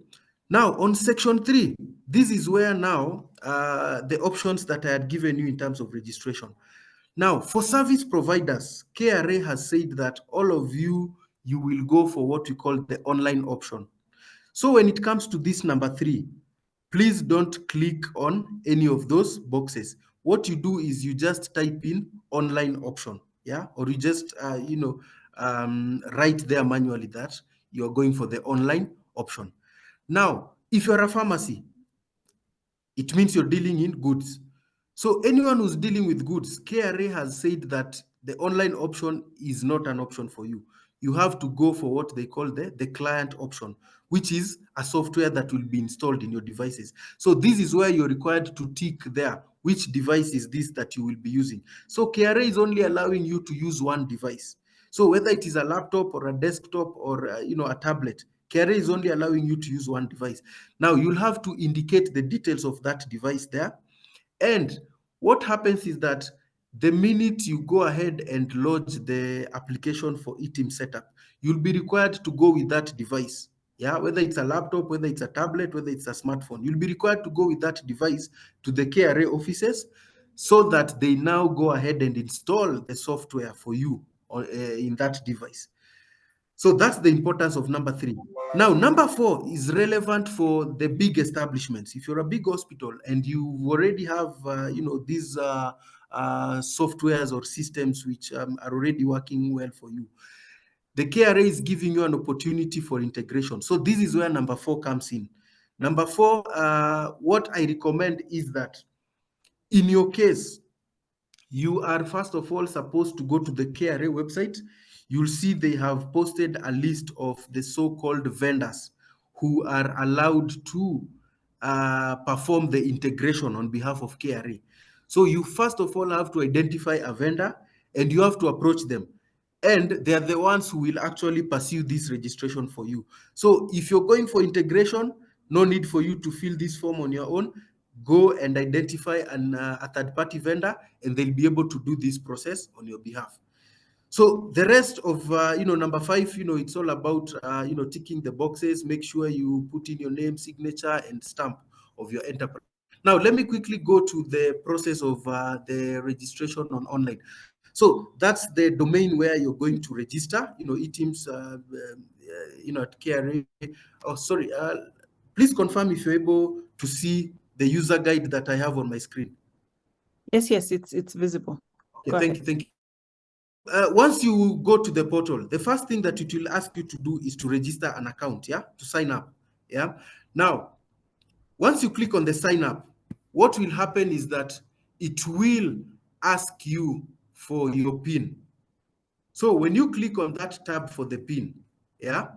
Now on section 3, this is where now the options that I had given you in terms of registration. Now, for service providers, KRA has said that all of you will go for what we call the online option. So when it comes to this number 3, please don't click on any of those boxes. What you do is you just type in online option, yeah, or you just write there manually that you're going for the online option. Now, if you're a pharmacy, it means you're dealing in goods. So anyone who's dealing with goods, KRA has said that the online option is not an option for you. You have to go for what they call the client option, which is a software that will be installed in your devices. So this is where you're required to tick there, which device is this that you will be using. So KRA is only allowing you to use one device. So whether it is a laptop or a desktop or a tablet, KRA is only allowing you to use one device. Now you'll have to indicate the details of that device there. And what happens is that the minute you go ahead and lodge the application for eTIMS setup, you'll be required to go with that device. Yeah, whether it's a laptop, whether it's a tablet, whether it's a smartphone, you'll be required to go with that device to the KRA offices so that they now go ahead and install the software for you in that device. So that's the importance of number 3. Now, number 4 is relevant for the big establishments. If you're a big hospital and you already have, these softwares or systems which are already working well for you, the KRA is giving you an opportunity for integration. So this is where number 4 comes in. Number 4, what I recommend is that in your case, you are first of all supposed to go to the KRA website. You'll see they have posted a list of the so-called vendors who are allowed to perform the integration on behalf of KRA. So you first of all have to identify a vendor and you have to approach them. And they're the ones who will actually pursue this registration for you. So if you're going for integration, no need for you to fill this form on your own. Go and identify a third-party vendor, and they'll be able to do this process on your behalf. So the rest of, number 5, it's all about, ticking the boxes. Make sure you put in your name, signature, and stamp of your enterprise. Now, let me quickly go to the process of the registration on online. So that's the domain where you're going to register, eTIMS, at KRA. Oh, sorry. Please confirm if you're able to see the user guide that I have on my screen. Yes, it's visible. Okay, thank you. Once you go to the portal, the first thing that it will ask you to do is to register an account, yeah, to sign up, yeah. Now, once you click on the sign up, what will happen is that it will ask you for your PIN. So when you click on that tab for the PIN, yeah,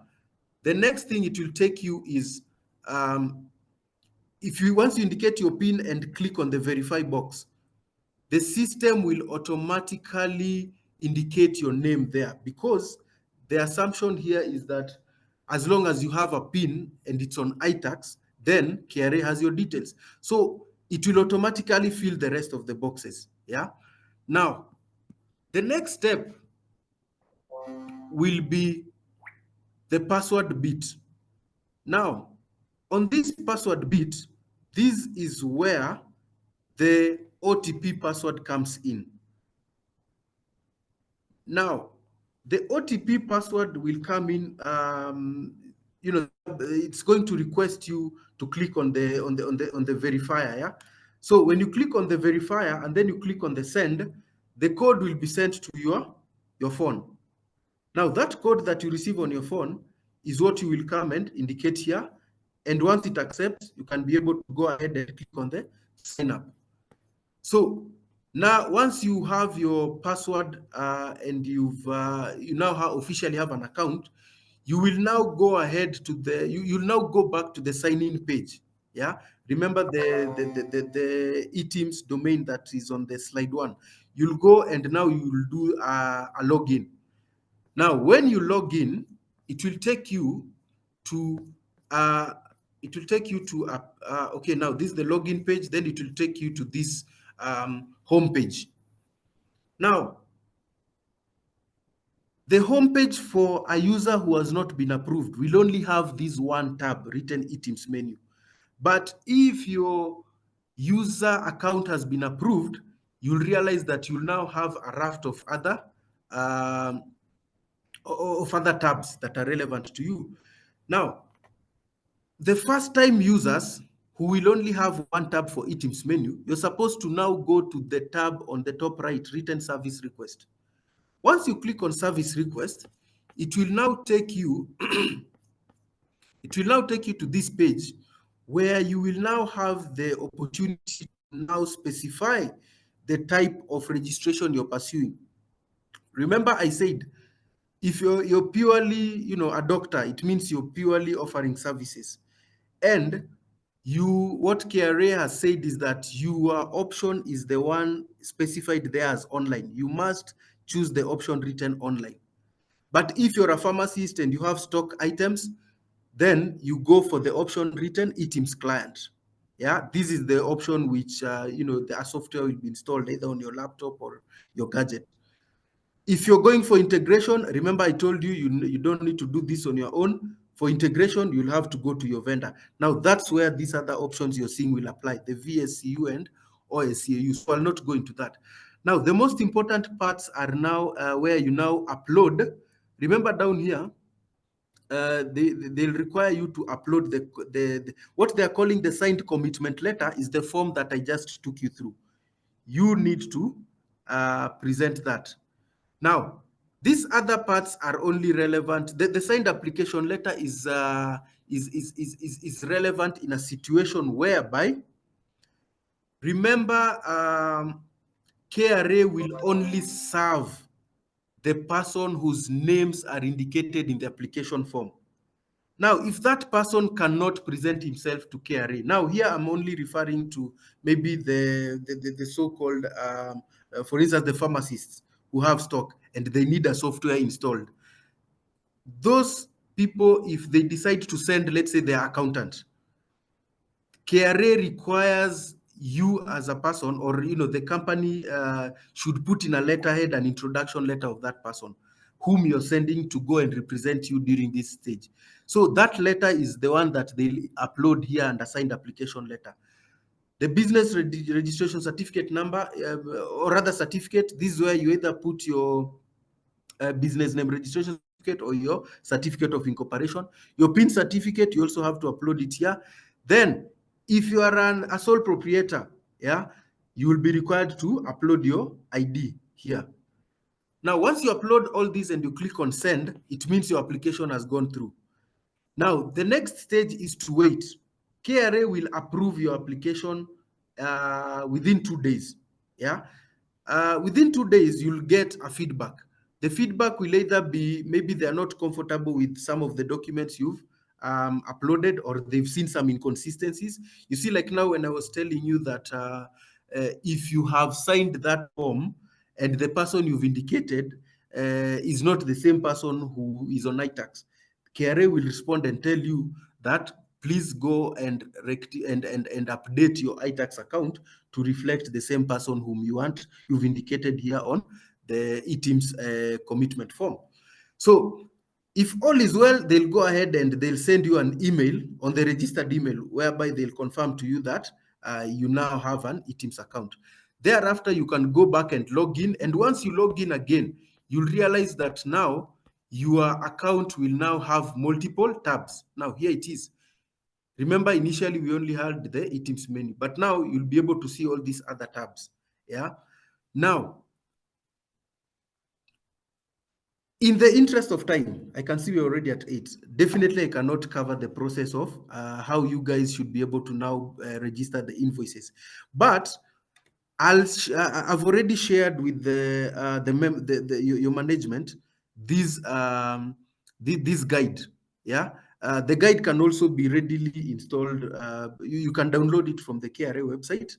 the next thing it will take you is, once you indicate your PIN and click on the verify box, the system will automatically indicate your name there, because the assumption here is that as long as you have a PIN and it's on iTax, then KRA has your details. So it will automatically fill the rest of the boxes. Yeah. Now, the next step will be the password bit. Now, on this password bit, this is where the OTP password comes in. Now, the OTP password will come in. It's going to request you to click on the verifier. Yeah. So when you click on the verifier and then you click on the send, the code will be sent to your phone. Now that code that you receive on your phone is what you will come and indicate here. And once it accepts, you can be able to go ahead and click on the sign up. So now, once you have your password and you now officially have an account, you will now go ahead to you'll now go back to the sign-in page. Yeah, remember the eTeams domain that is on the slide 1. You'll go and now you will do a login. Now, when you log in, it will take you to okay, now this is the login page. Then it will take you to this home page. Now, the home page for a user who has not been approved will only have this one tab written eTeams menu. But if your user account has been approved, you'll realize that you'll now have a raft of other tabs that are relevant to you. Now, the first time users who will only have one tab for eTeams menu, you're supposed to now go to the tab on the top right, written service request. Once you click on service request, it will now take you to this page where you will now have the opportunity to now specify the type of registration you're pursuing. Remember, I said if you're purely a doctor, it means you're purely offering services. And what KRA has said is that your option is the one specified there as online. You must choose the option written online. But if you're a pharmacist and you have stock items, then you go for the option written eTeams client. Yeah, this is the option which the software will be installed either on your laptop or your gadget. If you're going for integration, remember I told you you don't need to do this on your own. For integration, you'll have to go to your vendor. Now that's where these other options you're seeing will apply, the VSCU and OSCAU. So I'll not go into that. Now the most important parts are now where you now upload. Remember down here, they'll require you to upload what they're calling the signed commitment letter is the form that I just took you through. You need to present that. Now, these other parts are only relevant. The signed application letter is relevant in a situation whereby, remember, KRA will only serve the person whose names are indicated in the application form. Now, if that person cannot present himself to KRA, now here I'm only referring to maybe the so-called, for instance, the pharmacists who have stock and they need a software installed. Those people, if they decide to send, let's say, their accountant, KRA requires you as a person, or the company should put in a letterhead an introduction letter of that person whom you're sending to go and represent you during this stage. So that letter is the one that they upload here and assigned application letter. The business registration certificate number, or rather certificate, this is where you either put your business name registration certificate or your certificate of incorporation. Your PIN certificate, you also have to upload it here. Then, if you are a sole proprietor, yeah, you will be required to upload your ID here. Now, once you upload all these and you click on send, it means your application has gone through. Now, the next stage is to wait. KRA will approve your application within 2 days. Yeah, within 2 days, you'll get a feedback. The feedback will either be maybe they're not comfortable with some of the documents you've uploaded, or they've seen some inconsistencies. You see, like now when I was telling you that if you have signed that form and the person you've indicated is not the same person who is on iTax, KRA will respond and tell you that please go and update your iTax account to reflect the same person whom you've indicated here on the eTIMS commitment form. So if all is well, they'll go ahead and they'll send you an email on the registered email whereby they'll confirm to you that you now have an eTIMS account. Thereafter, you can go back and log in. And once you log in again, you'll realize that now your account will now have multiple tabs. Now, here it is. Remember, initially, we only had the eTIMS menu, but now you'll be able to see all these other tabs. Yeah. Now, in the interest of time, I can see we're already at 8. Definitely, I cannot cover the process of how you guys should be able to now register the invoices. But I've already shared with your management this guide. Yeah, the guide can also be readily installed. You can download it from the KRA website.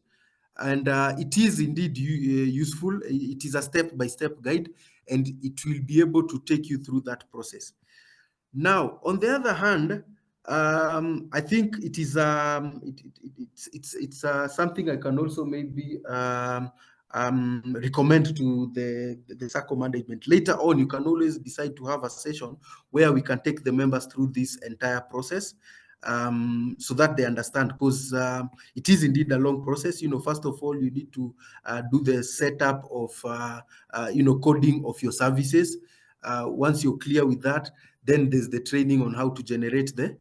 And it is indeed useful. It is a step-by-step guide, and it will be able to take you through that process. Now, on the other hand, I think it is it's something I can also maybe recommend to the Sacco management. Later on, you can always decide to have a session where we can take the members through this entire process. So that they understand, because it is indeed a long process. First of all, you need to do the setup of coding of your services. Once you're clear with that, then there's the training on how to generate the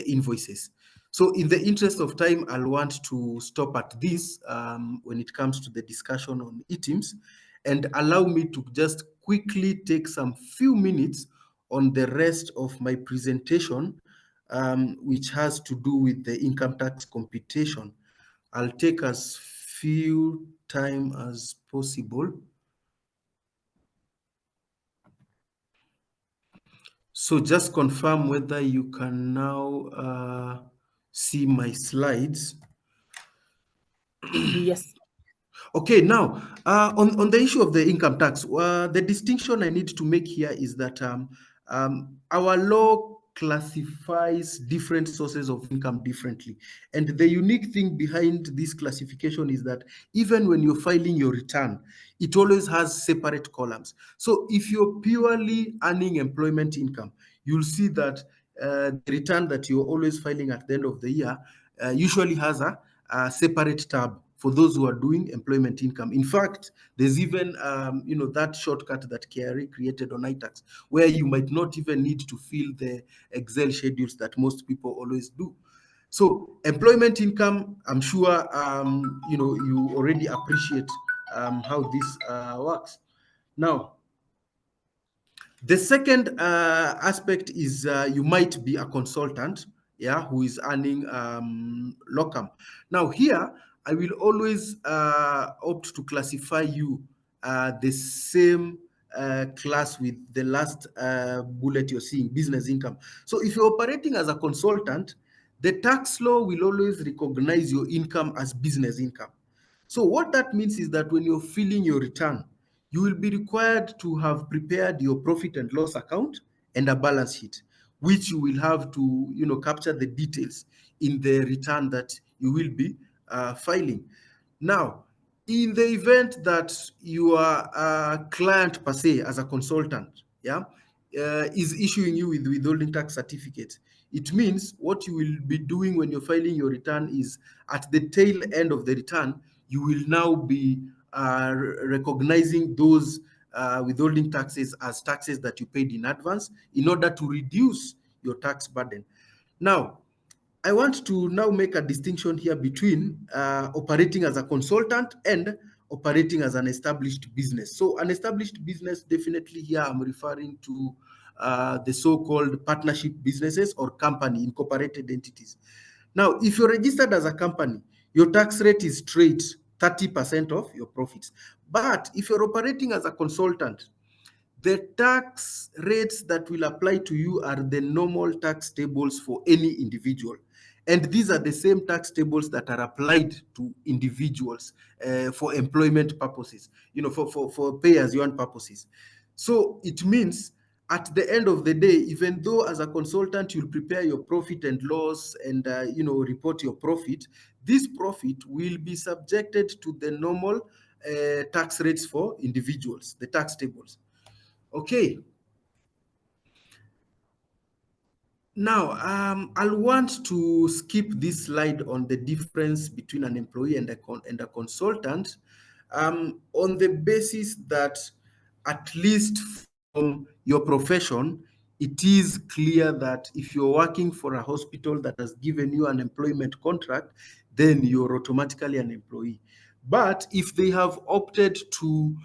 invoices. So in the interest of time, I'll want to stop at this when it comes to the discussion on eTIMS, and allow me to just quickly take some few minutes on the rest of my presentation, which has to do with the income tax computation. I'll take as few time as possible. So just confirm whether you can now see my slides. Yes. Okay, now on the issue of the income tax, the distinction I need to make here is that our law classifies different sources of income differently. And the unique thing behind this classification is that even when you're filing your return, it always has separate columns. So if you're purely earning employment income, you'll see that the return that you're always filing at the end of the year usually has a separate tab for those who are doing employment income. In fact, there's even that shortcut that KRA created on iTax, where you might not even need to fill the Excel schedules that most people always do. So employment income, I'm sure you already appreciate how this works. Now, the second aspect is you might be a consultant, yeah, who is earning locum. Now here, I will always opt to classify you the same class with the last bullet you're seeing, business income. So if you're operating as a consultant, the tax law will always recognize your income as business income. So what that means is that when you're filling your return, you will be required to have prepared your profit and loss account and a balance sheet, which you will have to capture the details in the return that you will be filing. Now, in the event that your client per se, as a consultant, yeah, is issuing you with withholding tax certificate, it means what you will be doing when you're filing your return is at the tail end of the return, you will now be recognizing those withholding taxes as taxes that you paid in advance in order to reduce your tax burden. Now, I want to now make a distinction here between operating as a consultant and operating as an established business. So an established business, definitely here I'm referring to the so-called partnership businesses or company incorporated entities. Now, if you're registered as a company, your tax rate is straight 30% of your profits. But if you're operating as a consultant, the tax rates that will apply to you are the normal tax tables for any individual. And these are the same tax tables that are applied to individuals for employment purposes, for pay-as-you-earn purposes. So it means at the end of the day, even though as a consultant you'll prepare your profit and loss and report your profit, this profit will be subjected to the normal tax rates for individuals, the tax tables. Okay. Now, I'll want to skip this slide on the difference between an employee and a consultant, on the basis that at least from your profession, it is clear that if you're working for a hospital that has given you an employment contract, then you're automatically an employee. But if they have opted to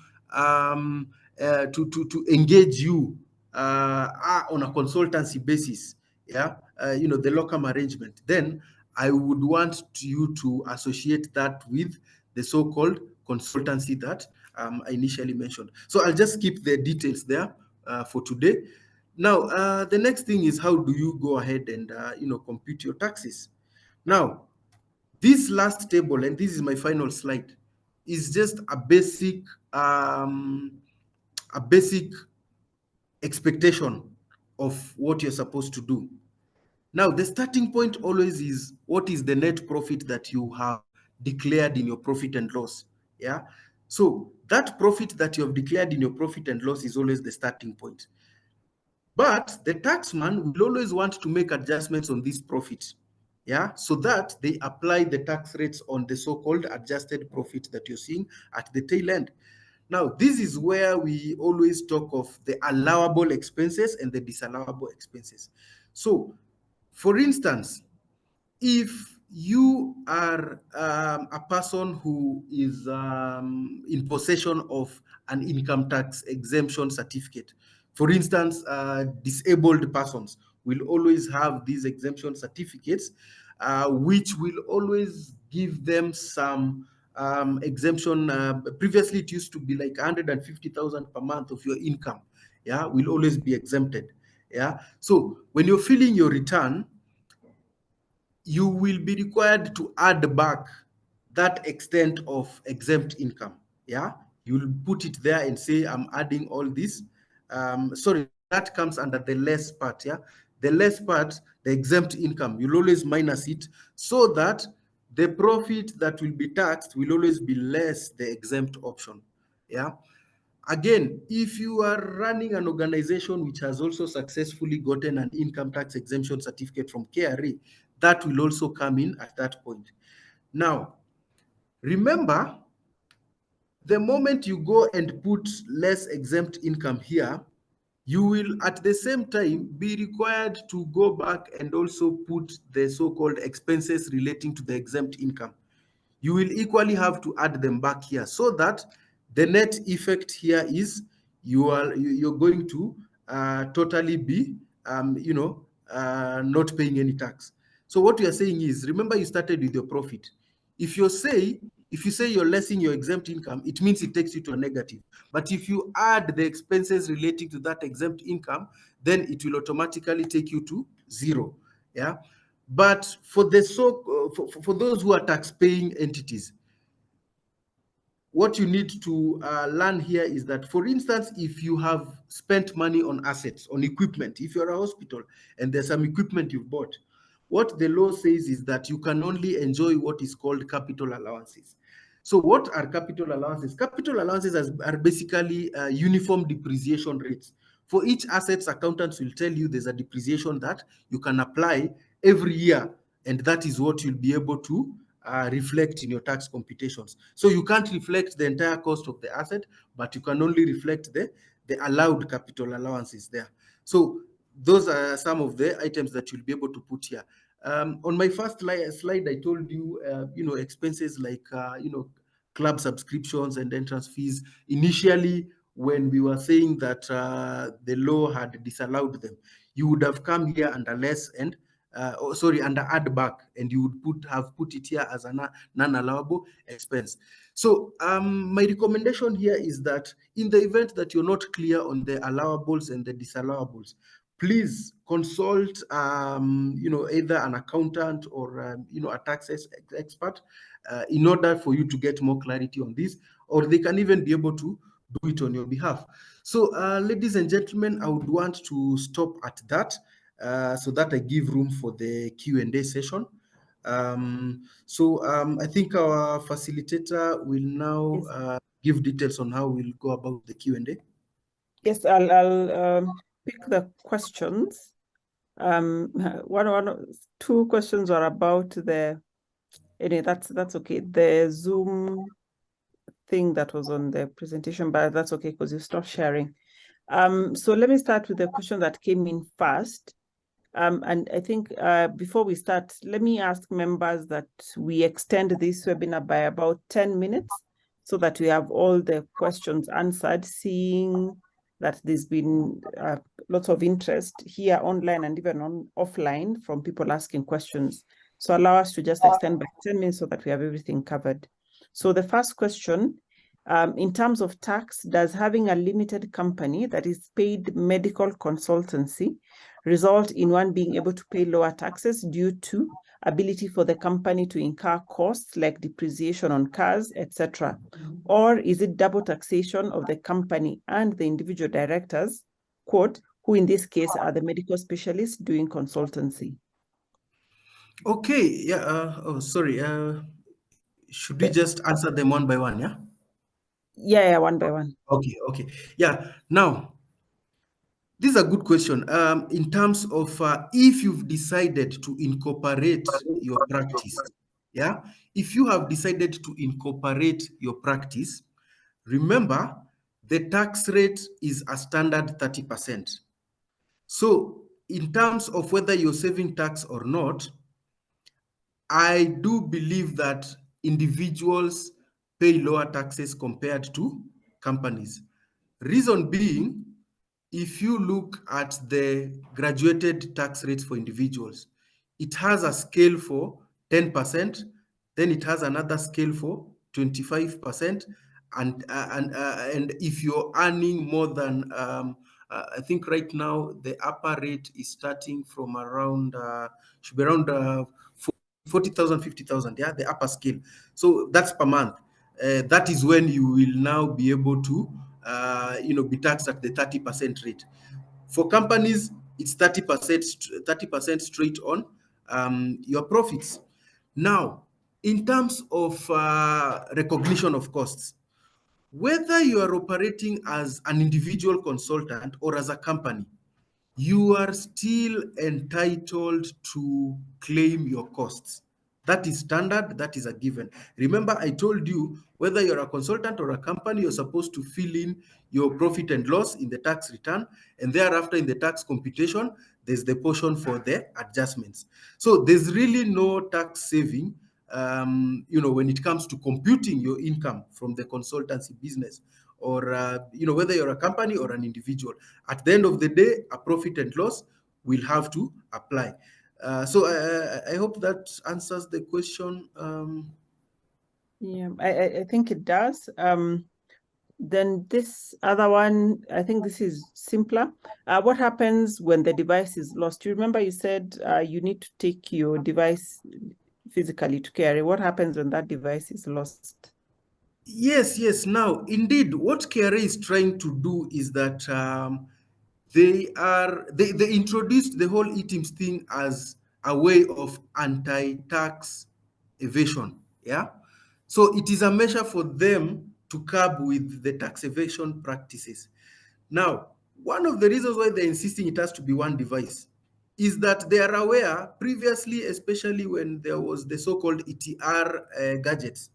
engage you on a consultancy basis, the locum arrangement, then I would want you to associate that with the so-called consultancy that I initially mentioned. So I'll just skip the details there for today. Now, the next thing is, how do you go ahead and compute your taxes? Now, this last table, and this is my final slide, is just a basic expectation of what you're supposed to do. Now, the starting point always is, what is the net profit that you have declared in your profit and loss? Yeah. So that profit that you have declared in your profit and loss is always the starting point. But the taxman will always want to make adjustments on this profit. Yeah. So that they apply the tax rates on the so-called adjusted profit that you're seeing at the tail end. Now, this is where we always talk of the allowable expenses and the disallowable expenses. So, for instance, if you are a person who is in possession of an income tax exemption certificate, for instance, disabled persons will always have these exemption certificates, which will always give them some exemption. Previously, it used to be like 150,000 per month of your income. Yeah, will always be exempted. Yeah. So when you're filling your return, you will be required to add back that extent of exempt income. Yeah, you'll put it there and say, I'm adding all this. Sorry, that comes under the less part. Yeah, the less part, the exempt income, you'll always minus it, so that the profit that will be taxed will always be less the exempt option. Yeah. Again, if you are running an organization which has also successfully gotten an income tax exemption certificate from KRA, that will also come in at that point. Now, remember, the moment you go and put less exempt income here, you will at the same time be required to go back and also put the so-called expenses relating to the exempt income. You will equally have to add them back here, so that the net effect here is you're going to totally be not paying any tax. So what we are saying is, remember, you started with your profit. If you say you're lessing your exempt income, it means it takes you to a negative. But if you add the expenses relating to that exempt income, then it will automatically take you to zero. Yeah. But for the for those who are tax-paying entities, what you need to learn here is that, for instance, if you have spent money on assets, on equipment, if you're a hospital and there's some equipment you've bought, what the law says is that you can only enjoy what is called capital allowances. So what are capital allowances? Capital allowances are basically uniform depreciation rates. For each assets, accountants will tell you there's a depreciation that you can apply every year, and that is what you'll be able to reflect in your tax computations. So you can't reflect the entire cost of the asset, but you can only reflect the allowed capital allowances there. So those are some of the items that you'll be able to put here. On my first slide, I told you, expenses like, club subscriptions and entrance fees. Initially, when we were saying that the law had disallowed them, you would have come here under less and under add back, and you would have put it here as a non-allowable expense. So my recommendation here is that in the event that you're not clear on the allowables and the disallowables, please consult either an accountant or a tax expert in order for you to get more clarity on this, or they can even be able to do it on your behalf. So ladies and gentlemen, I would want to stop at that so that I give room for the Q&A session. I think our facilitator will now give details on how we'll go about the Q&A. Yes, I'll pick the questions. Two questions are about the, anyway, that's okay. The Zoom thing that was on the presentation, but that's okay because you stopped sharing. So let me start with the question that came in first. And I think before we start, let me ask members that we extend this webinar by about 10 minutes so that we have all the questions answered, seeing that there's been lots of interest here online and even offline from people asking questions. So allow us to just extend by 10 minutes so that we have everything covered. So the first question, in terms of tax, does having a limited company that is paid medical consultancy result in one being able to pay lower taxes due to ability for the company to incur costs like depreciation on cars, etc.? Or is it double taxation of the company and the individual directors, quote, who in this case are the medical specialists doing consultancy? Okay, yeah, sorry. Should we just answer them one by one, yeah? Yeah, one by one. Okay. Yeah, now, this is a good question. In terms of if you've decided to incorporate your practice, yeah? If you have decided to incorporate your practice, remember, the tax rate is a standard 30%. So in terms of whether you're saving tax or not, I do believe that individuals pay lower taxes compared to companies. Reason being, if you look at the graduated tax rates for individuals, it has a scale for 10%, then it has another scale for 25%, and if you're earning more than I think right now the upper rate is starting from around should be around 40,000, 50,000, yeah, the upper scale. So that's per month. That is when you will now be able to be taxed at the 30% rate. For companies, it's 30% straight on your profits. Now, in terms of recognition of costs, whether you are operating as an individual consultant or as a company, you are still entitled to claim your costs. That is standard, that is a given. Remember, I told you whether you're a consultant or a company, you're supposed to fill in your profit and loss in the tax return, and thereafter in the tax computation, there's the portion for the adjustments. So there's really no tax saving when it comes to computing your income from the consultancy business, or whether you're a company or an individual. At the end of the day, a profit and loss will have to apply. So I hope that answers the question. Yeah, I think it does. Then this other one, I think this is simpler. What happens when the device is lost? You remember you said you need to take your device physically to carry. What happens when that device is lost? Yes. Now, indeed, what KRA is trying to do is that they introduced the whole eTIMS thing as a way of anti-tax evasion. Yeah. So it is a measure for them to curb with the tax evasion practices. Now, one of the reasons why they're insisting it has to be one device is that they are aware previously, especially when there was the so-called ETR gadgets,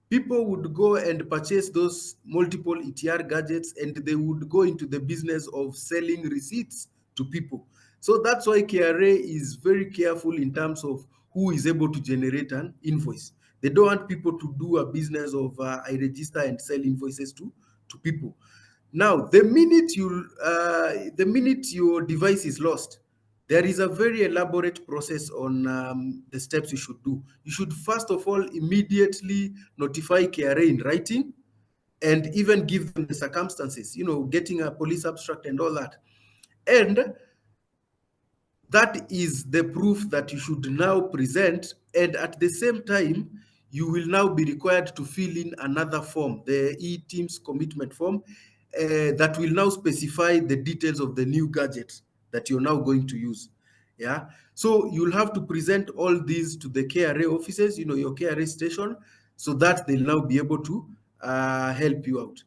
people would go and purchase those multiple ETR gadgets, and they would go into the business of selling receipts to people. So that's why KRA is very careful in terms of who is able to generate an invoice. They don't want people to do a business of I register and sell invoices to people. Now, the minute your device is lost, there is a very elaborate process on the steps you should do. You should first of all immediately notify KRA in writing and even give them the circumstances, getting a police abstract and all that. And that is the proof that you should now present. And at the same time, you will now be required to fill in another form, the e-Teams commitment form, that will now specify the details of the new gadget that you're now going to use. Yeah. So you'll have to present all these to the KRA offices, your KRA station, so that they'll now be able to help you out.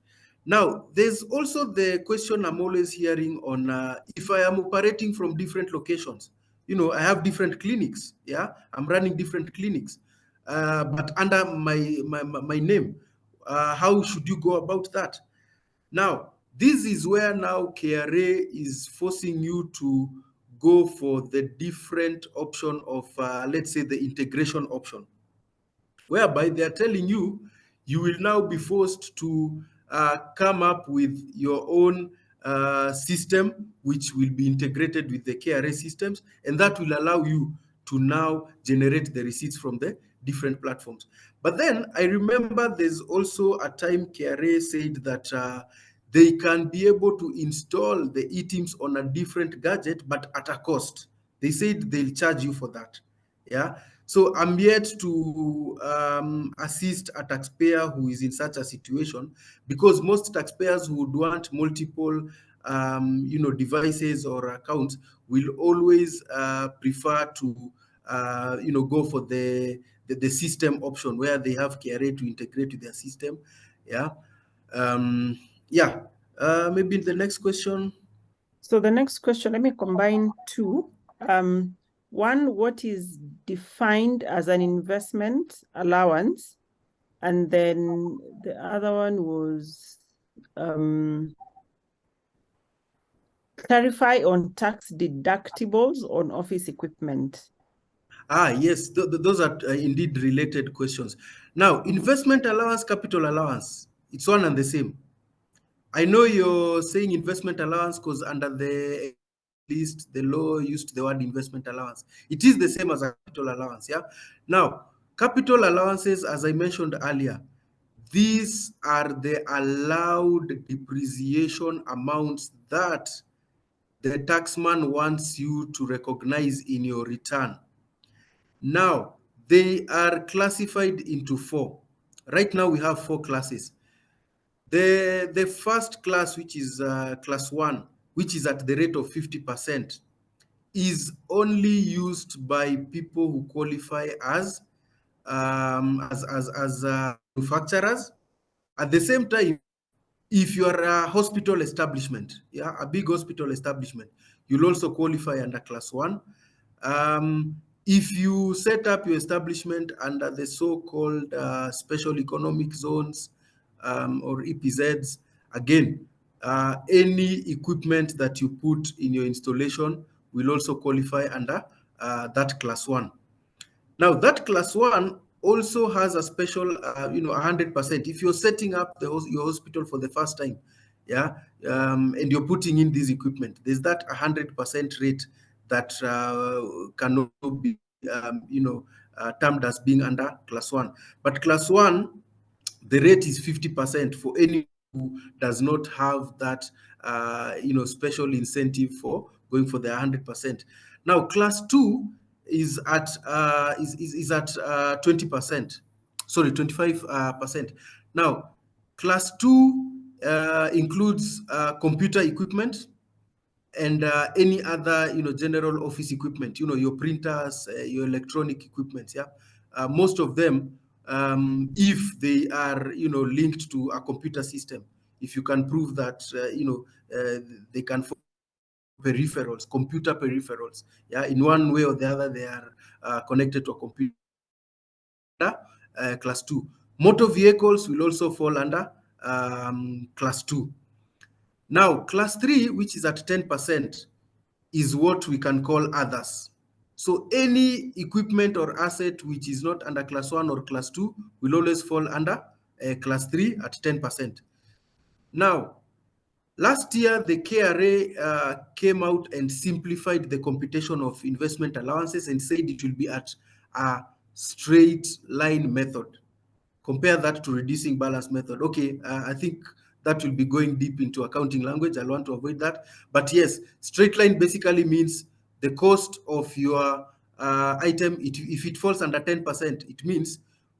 Now, there's also the question I'm always hearing on if I am operating from different locations. I have different clinics. Yeah, I'm running different clinics, but under my name. How should you go about that? Now, this is where now KRA is forcing you to go for the different option of, let's say, the integration option, whereby they are telling you, you will now be forced to come up with your own system, which will be integrated with the KRA systems, and that will allow you to now generate the receipts from the different platforms. But then I remember there's also a time KRA said that they can be able to install the e-Teams on a different gadget, but at a cost. They said they'll charge you for that. Yeah. So I'm yet to assist a taxpayer who is in such a situation, because most taxpayers who would want multiple devices or accounts will always prefer to go for the system option, where they have KRA to integrate with their system. Yeah. Yeah. Maybe the next question. So the next question, let me combine two. One, what is defined as an investment allowance? And then the other one was clarify on tax deductibles on office equipment. Yes, those are indeed related questions. Now, investment allowance, capital allowance, it's one and the same. I know you're saying investment allowance because under the list, the law used the word investment allowance. It is the same as a capital allowance, yeah? Now, capital allowances, as I mentioned earlier, these are the allowed depreciation amounts that the taxman wants you to recognize in your return. Now, they are classified into four. Right now, we have four classes. The first class, which is class 1, which is at the rate of 50%, is only used by people who qualify as manufacturers. At the same time, if you are a hospital establishment, yeah, a big hospital establishment, you'll also qualify under class 1. If you set up your establishment under the so-called special economic zones or EPZs, again, any equipment that you put in your installation will also qualify under that class 1. Now, that class 1 also has a special, 100%. If you're setting up your hospital for the first time, yeah, and you're putting in this equipment, there's that 100% rate that cannot be, termed as being under class 1. But class 1, the rate is 50% for any who does not have that, special incentive for going for the 100%. Now, class 2 is at 20%. Sorry, 25%. Now, class 2 includes computer equipment and any other, general office equipment, your printers, your electronic equipment. Yeah, most of them, if they are, linked to a computer system, if you can prove that, they can peripherals, computer peripherals. Yeah, in one way or the other, they are connected to a computer. Class 2. Motor vehicles will also fall under class 2. Now, class 3, which is at 10%, is what we can call others. So any equipment or asset which is not under class 1 or class 2 will always fall under class 3 at 10%. Now, Last year, the KRA came out and simplified the computation of investment allowances and said it will be at a straight line method. Compare that to reducing balance method. Okay, I think that will be going deep into accounting language. I'll want to avoid that. But yes, straight line basically means the cost of your item, if it falls under 10%, it means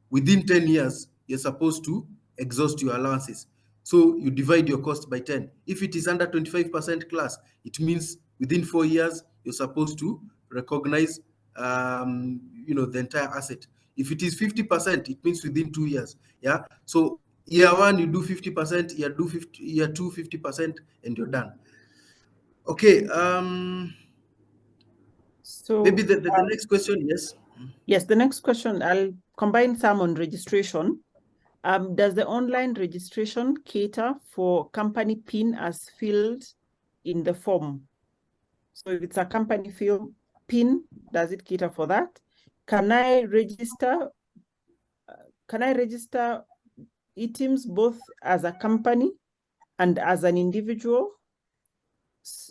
within 10 years, you're supposed to exhaust your allowances. So you divide your cost by 10. If it is under 25% class, it means within 4 years, you're supposed to recognize the entire asset. If it is 50%, it means within 2 years. Yeah. So year one, you do 50%, year two, 50%, and you're done. Okay. So Maybe the next question, yes. yes, the next question, I'll combine some on registration. Does the online registration cater for company PIN as filled in the form? So if it's a company PIN, does it cater for that? Can I register eTIMS both as a company and as an individual?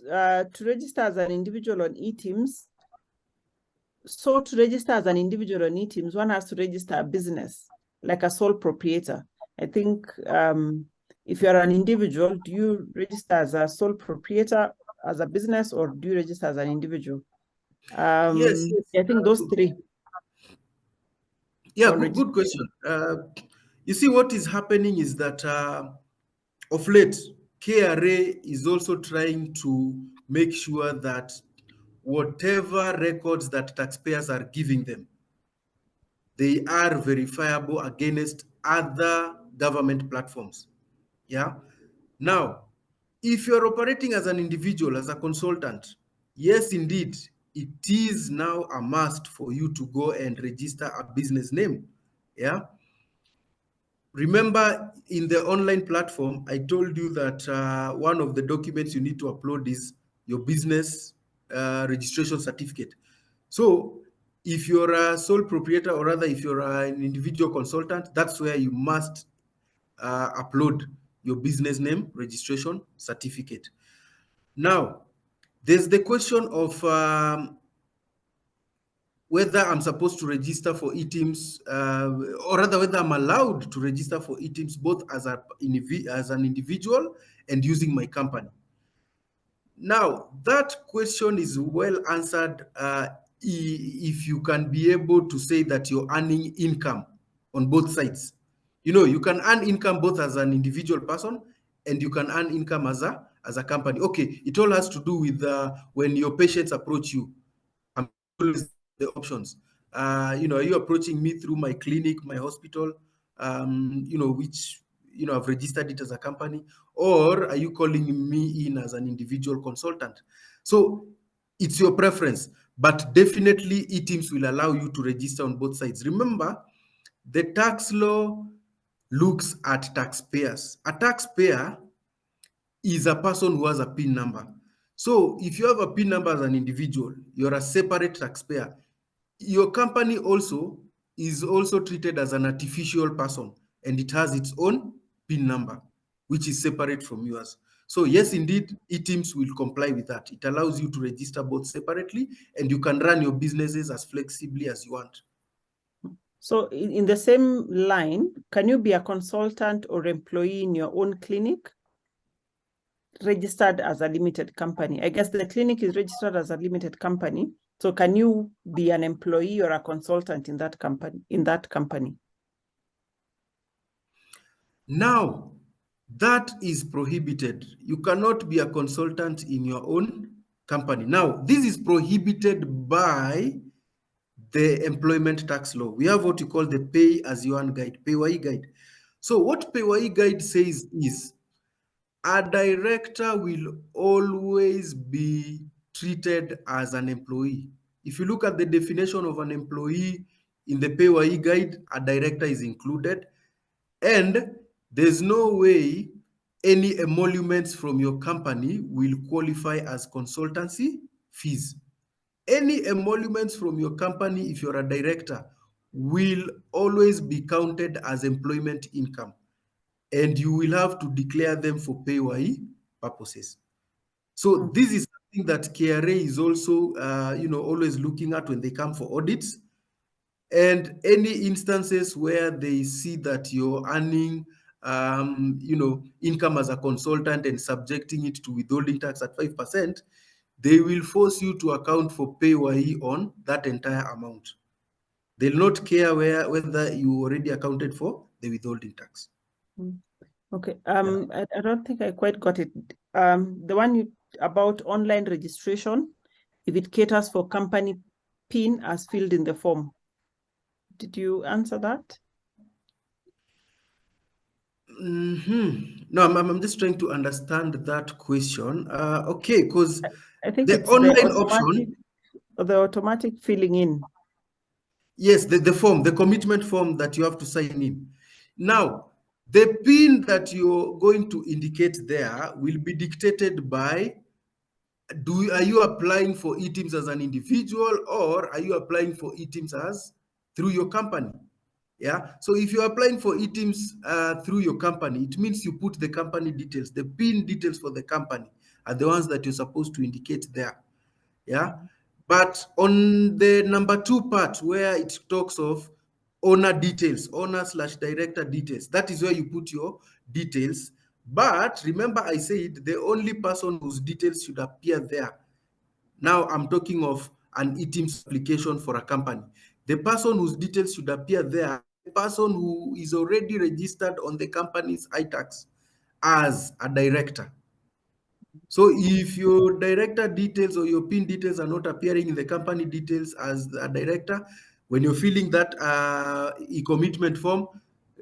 To register as an individual on eTIMS, so to register as an individual on eTIMS, one has to register a business, like a sole proprietor. I think if you're an individual, do you register as a sole proprietor, as a business, or do you register as an individual? Yes. I think those three. Yeah, good question. You see, what is happening is that of late, KRA is also trying to make sure that whatever records that taxpayers are giving them, they are verifiable against other government platforms. Yeah. Now, if you're operating as an individual, as a consultant, yes, indeed, it is now a must for you to go and register a business name. Yeah. Remember, in the online platform, I told you that one of the documents you need to upload is your business registration certificate. So if you're a sole proprietor, or rather if you're an individual consultant, that's where you must upload your business name registration certificate. Now, there's the question of whether I'm supposed to register for eTIMS, or rather whether I'm allowed to register for eTIMS both as an individual and using my company. Now, that question is well answered if you can be able to say that you're earning income on both sides. You can earn income both as an individual person and you can earn income as a company. Okay, it all has to do with when your patients approach you. I'm always the options. Are you approaching me through my clinic, my hospital, which I've registered it as a company, or are you calling me in as an individual consultant? So it's your preference, but definitely eTIMS will allow you to register on both sides. Remember, the tax law looks at taxpayers. A taxpayer is a person who has a PIN number. So if you have a PIN number as an individual, you're a separate taxpayer. Your company also is also treated as an artificial person, and it has its own PIN number, which is separate from yours. So yes, indeed, eTIMS will comply with that. It allows you to register both separately, and you can run your businesses as flexibly as you want. So in the same line, can you be a consultant or employee in your own clinic registered as a limited company? I guess the clinic is registered as a limited company. So can you be an employee or a consultant in that company? Now, that is prohibited. You cannot be a consultant in your own company. Now, this is prohibited by the employment tax law. We have what you call the pay as you earn guide, PAYE guide. So what PAYE guide says is a director will always be treated as an employee. If you look at the definition of an employee in the PAYE guide, a director is included, and there's no way any emoluments from your company will qualify as consultancy fees. Any emoluments from your company, if you're a director, will always be counted as employment income, and you will have to declare them for PAYE purposes. So this is something that KRA is also, always looking at when they come for audits. And any instances where they see that you're earning, income as a consultant and subjecting it to withholding tax at 5%, they will force you to account for PAYE on that entire amount. They'll not care whether you already accounted for the withholding tax. Okay. I don't think I quite got it. The one about online registration, if it caters for company PIN as filled in the form. Did you answer that? No, I'm just trying to understand that question. Okay, because I think the it's online option, the automatic filling in. yes, the form, the commitment form that you have to sign in. Now, the PIN that you're going to indicate there will be dictated by, are you applying for e-teams as an individual, or are you applying for e-teams as through your company? Yeah. So if you're applying for e-teams through your company, it means you put the company details. The PIN details for the company are the ones that you're supposed to indicate there. Yeah. But on the number 2 part, where it talks of owner details, owner/director details, that is where you put your details. But remember, I said the only person whose details should appear there. Now I'm talking of an e-teams application for a company. The person whose details should appear there, the person who is already registered on the company's iTax as a director. So if your director details or your PIN details are not appearing in the company details as a director, when you're filling that e-commitment form,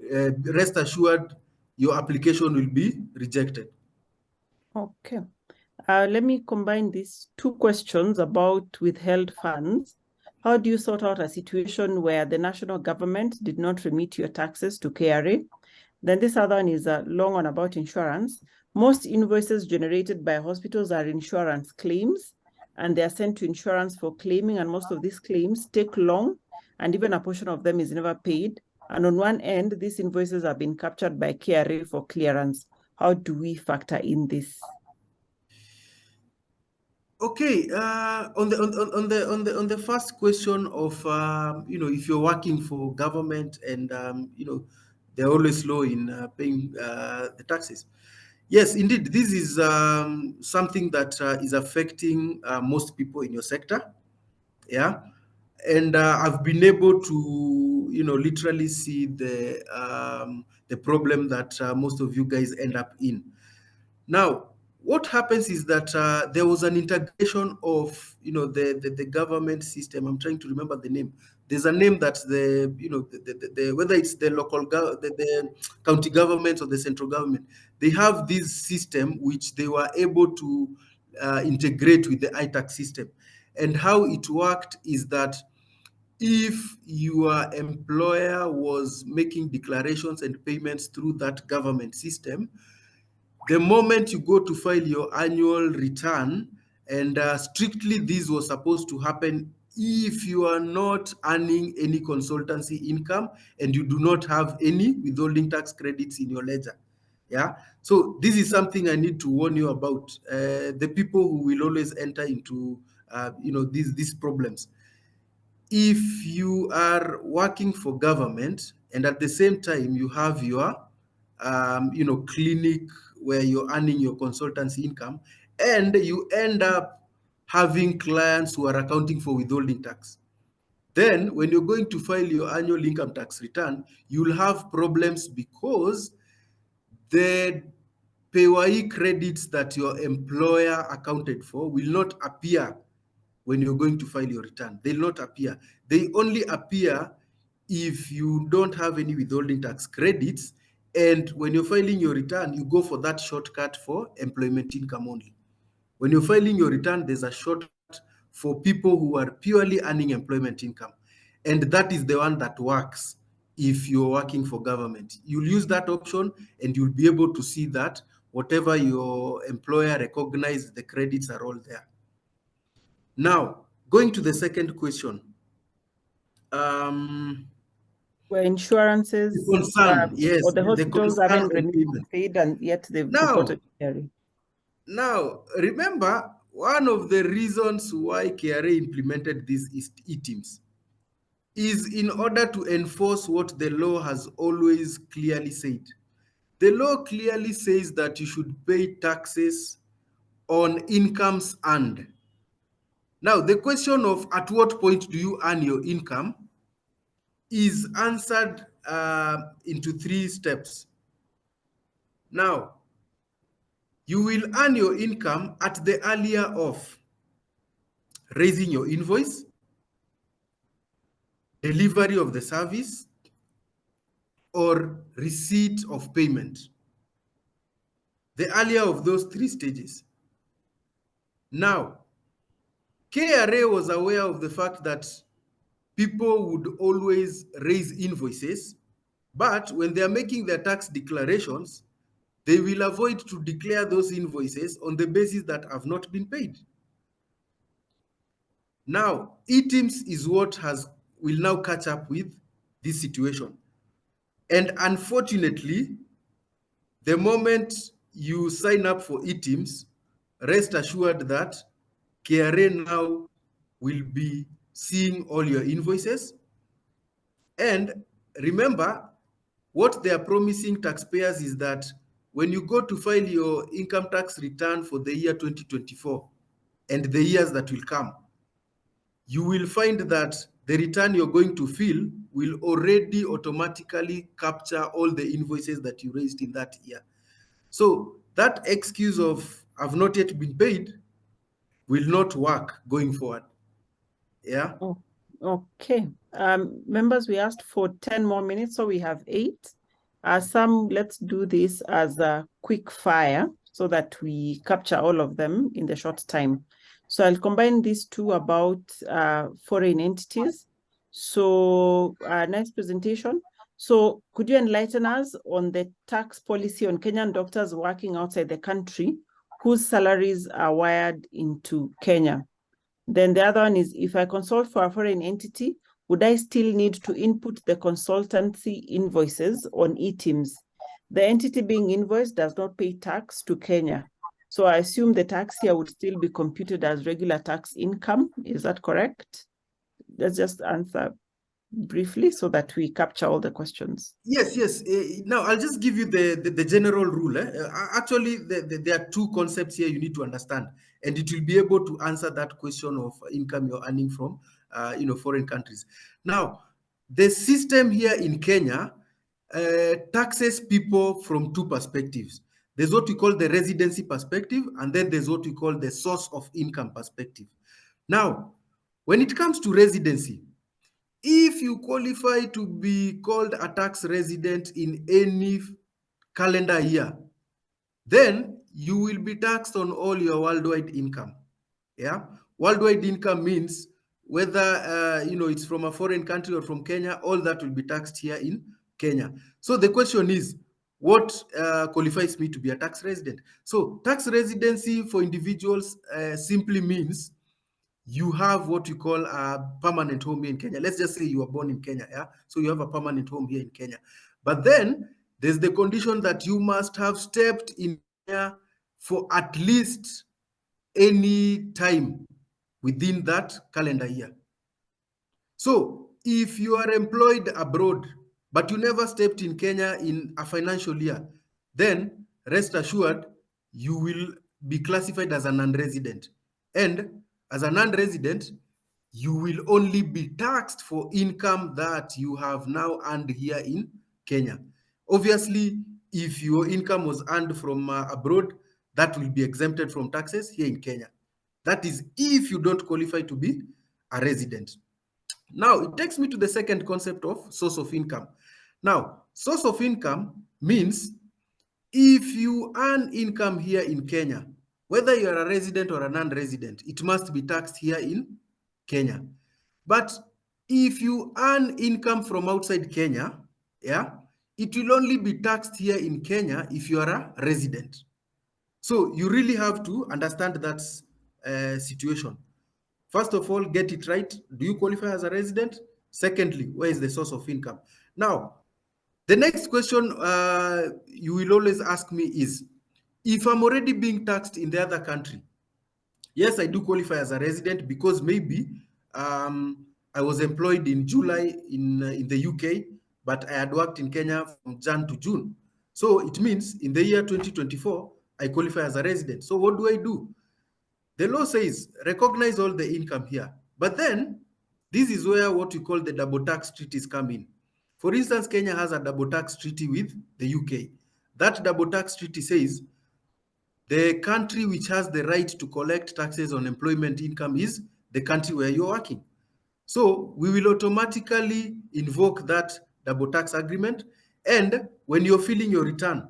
rest assured your application will be rejected. Okay. Let me combine these 2 questions about withheld funds. How do you sort out a situation where the national government did not remit your taxes to KRA? Then this other one is a long one about insurance. Most invoices generated by hospitals are insurance claims, and they are sent to insurance for claiming, and most of these claims take long, and even a portion of them is never paid. And on one end, these invoices have been captured by KRA for clearance. How do we factor in this? Okay, on the first question of if you're working for government and they're always slow in paying the taxes. Yes, indeed, this is something that is affecting most people in your sector. Yeah, and I've been able to literally see the problem that most of you guys end up in. Now, what happens is that there was an integration of the government system. I'm trying to remember the name. There's a name that the whether it's the local the county government or the central government, they have this system which they were able to integrate with the iTax system. And how it worked is that if your employer was making declarations and payments through that government system, the moment you go to file your annual return, and strictly this was supposed to happen if you are not earning any consultancy income and you do not have any withholding tax credits in your ledger. Yeah. So this is something I need to warn you about. The people who will always enter into these problems. If you are working for government and at the same time you have your clinic where you're earning your consultancy income, and you end up having clients who are accounting for withholding tax, then when you're going to file your annual income tax return, you'll have problems because the PAYE credits that your employer accounted for will not appear when you're going to file your return. They'll not appear. They only appear if you don't have any withholding tax credits. And when you're filing your return, you go for that shortcut for employment income only. When you're filing your return, there's a shortcut for people who are purely earning employment income. And that is the one that works if you're working for government. You'll use that option and you'll be able to see that whatever your employer recognizes, the credits are all there. Now, going to the second question. Where insurances concern, yes, or the the hospitals concern haven't on payment. paid and yet they've Now, reported carry. Now, remember, one of the reasons why KRA implemented these e-teams is in order to enforce what the law has always clearly said. The law clearly says that you should pay taxes on incomes earned. Now, the question of at what point do you earn your income is answered into 3 steps. Now, you will earn your income at the earlier of raising your invoice, delivery of the service, or receipt of payment. The earlier of those 3 stages. Now, KRA was aware of the fact that people would always raise invoices, but when they are making their tax declarations, they will avoid to declare those invoices on the basis that have not been paid. Now, e-teams is what will now catch up with this situation. And unfortunately, the moment you sign up for e-teams, rest assured that KRA now will be seeing all your invoices. And remember, what they are promising taxpayers is that when you go to file your income tax return for the year 2024 and the years that will come, you will find that the return you're going to fill will already automatically capture all the invoices that you raised in that year. So that excuse of have not yet been paid will not work going forward. Yeah. Oh, okay. Members, we asked for 10 more minutes, so we have 8. Let's do this as a quick fire so that we capture all of them in the short time. So I'll combine these two about foreign entities. So nice presentation. So could you enlighten us on the tax policy on Kenyan doctors working outside the country whose salaries are wired into Kenya? Then the other one is, if I consult for a foreign entity, would I still need to input the consultancy invoices on e-teams? The entity being invoiced does not pay tax to Kenya. So I assume the tax here would still be computed as regular tax income. Is that correct? Let's just answer briefly so that we capture all the questions. Yes, yes. Now, I'll just give you the general rule. Actually, there are 2 concepts here you need to understand, and it will be able to answer that question of income you're earning from foreign countries. Now, the system here in Kenya taxes people from 2 perspectives. There's what we call the residency perspective, and then there's what we call the source of income perspective. Now, when it comes to residency, if you qualify to be called a tax resident in any calendar year, then you will be taxed on all your worldwide income. Yeah, worldwide income means whether it's from a foreign country or from Kenya, all that will be taxed here in Kenya. So the question is, what qualifies me to be a tax resident? So tax residency for individuals simply means you have what you call a permanent home here in Kenya. Let's just say you were born in Kenya, yeah? So you have a permanent home here in Kenya. But then there's the condition that you must have stepped in Kenya for at least any time within that calendar year. So if you are employed abroad, but you never stepped in Kenya in a financial year, then rest assured, you will be classified as a non-resident. And as a non-resident, you will only be taxed for income that you have now earned here in Kenya. Obviously, if your income was earned from abroad, that will be exempted from taxes here in Kenya. That is if you don't qualify to be a resident. Now, it takes me to the second concept of source of income. Now, source of income means if you earn income here in Kenya, whether you're a resident or a non-resident, it must be taxed here in Kenya. But if you earn income from outside Kenya, yeah, it will only be taxed here in Kenya if you are a resident. So you really have to understand that situation. First of all, get it right. Do you qualify as a resident? Secondly, where is the source of income? Now, the next question you will always ask me is, If I'm already being taxed in the other country, yes, I do qualify as a resident because maybe I was employed in July in the UK, but I had worked in Kenya from Jan to June. So it means in the year 2024, I qualify as a resident. So what do? The law says recognize all the income here. But then this is where what we call the double tax treaties come in. For instance, Kenya has a double tax treaty with the UK. That double tax treaty says the country which has the right to collect taxes on employment income is the country where you're working. So we will automatically invoke that double tax agreement. And when you're filling your return,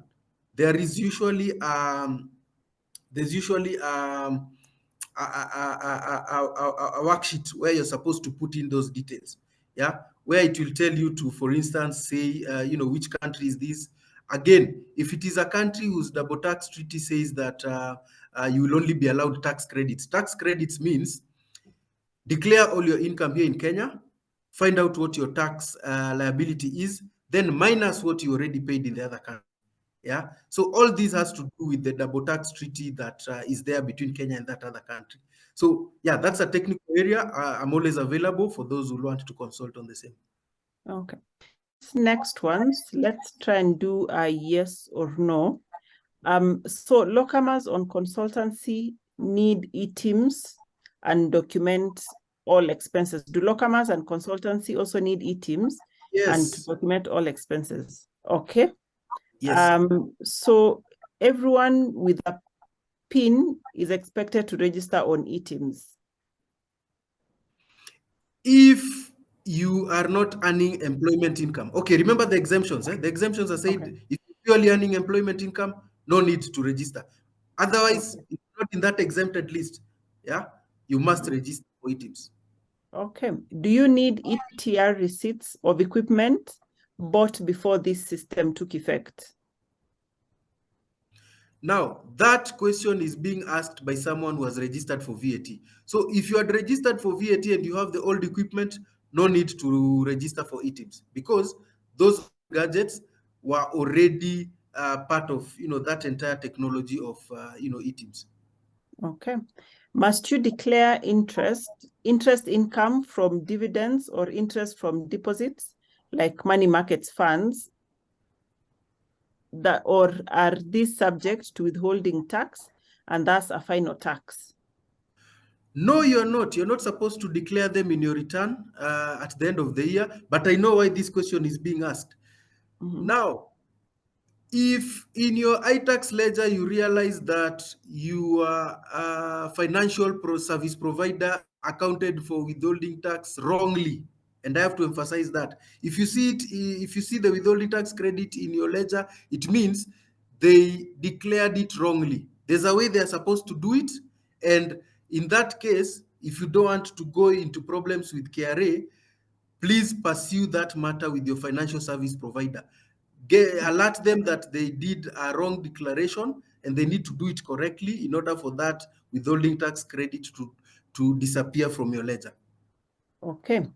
there is usually a worksheet where you're supposed to put in those details. Yeah, where it will tell you to, for instance, say, which country is this. Again, if it is a country whose double tax treaty says that you will only be allowed tax credits. Tax credits means declare all your income here in Kenya, find out what your tax liability is, then minus what you already paid in the other country. Yeah, so all this has to do with the double tax treaty that is there between Kenya and that other country. So yeah, that's a technical area. I'm always available for those who want to consult on the same. Okay. Next ones, let's try and do a yes or no. So locumers on consultancy need e-teams and document all expenses. Do locumers and consultancy also need e-teams? Yes. And to document all expenses? Okay. Yes. So everyone with a PIN is expected to register on e-teams. If you are not earning employment income. Okay, remember the exemptions. The exemptions are said, Okay. if you're purely earning employment income, no need to register. Otherwise, Okay. if you're not in that exempted list, yeah, you must register for e-teams. Okay. Do you need ETR receipts of equipment bought before this system took effect? Now, that question is being asked by someone who has registered for VAT. So if you had registered for VAT and you have the old equipment, no need to register for e-teams because those gadgets were already part of that entire technology of e-teams. Okay. Must you declare interest income from dividends or interest from deposits like money markets funds, or are these subject to withholding tax and thus a final tax? No, you're not. You're not supposed to declare them in your return at the end of the year. But I know why this question is being asked. Now, if in your iTax ledger you realize that your financial service provider accounted for withholding tax wrongly, and I have to emphasize that, if you see the withholding tax credit in your ledger, it means they declared it wrongly. There's a way they're supposed to do it, and in that case, if you don't want to go into problems with KRA, please pursue that matter with your financial service provider. Alert them that they did a wrong declaration and they need to do it correctly in order for that withholding tax credit to disappear from your ledger. Okay.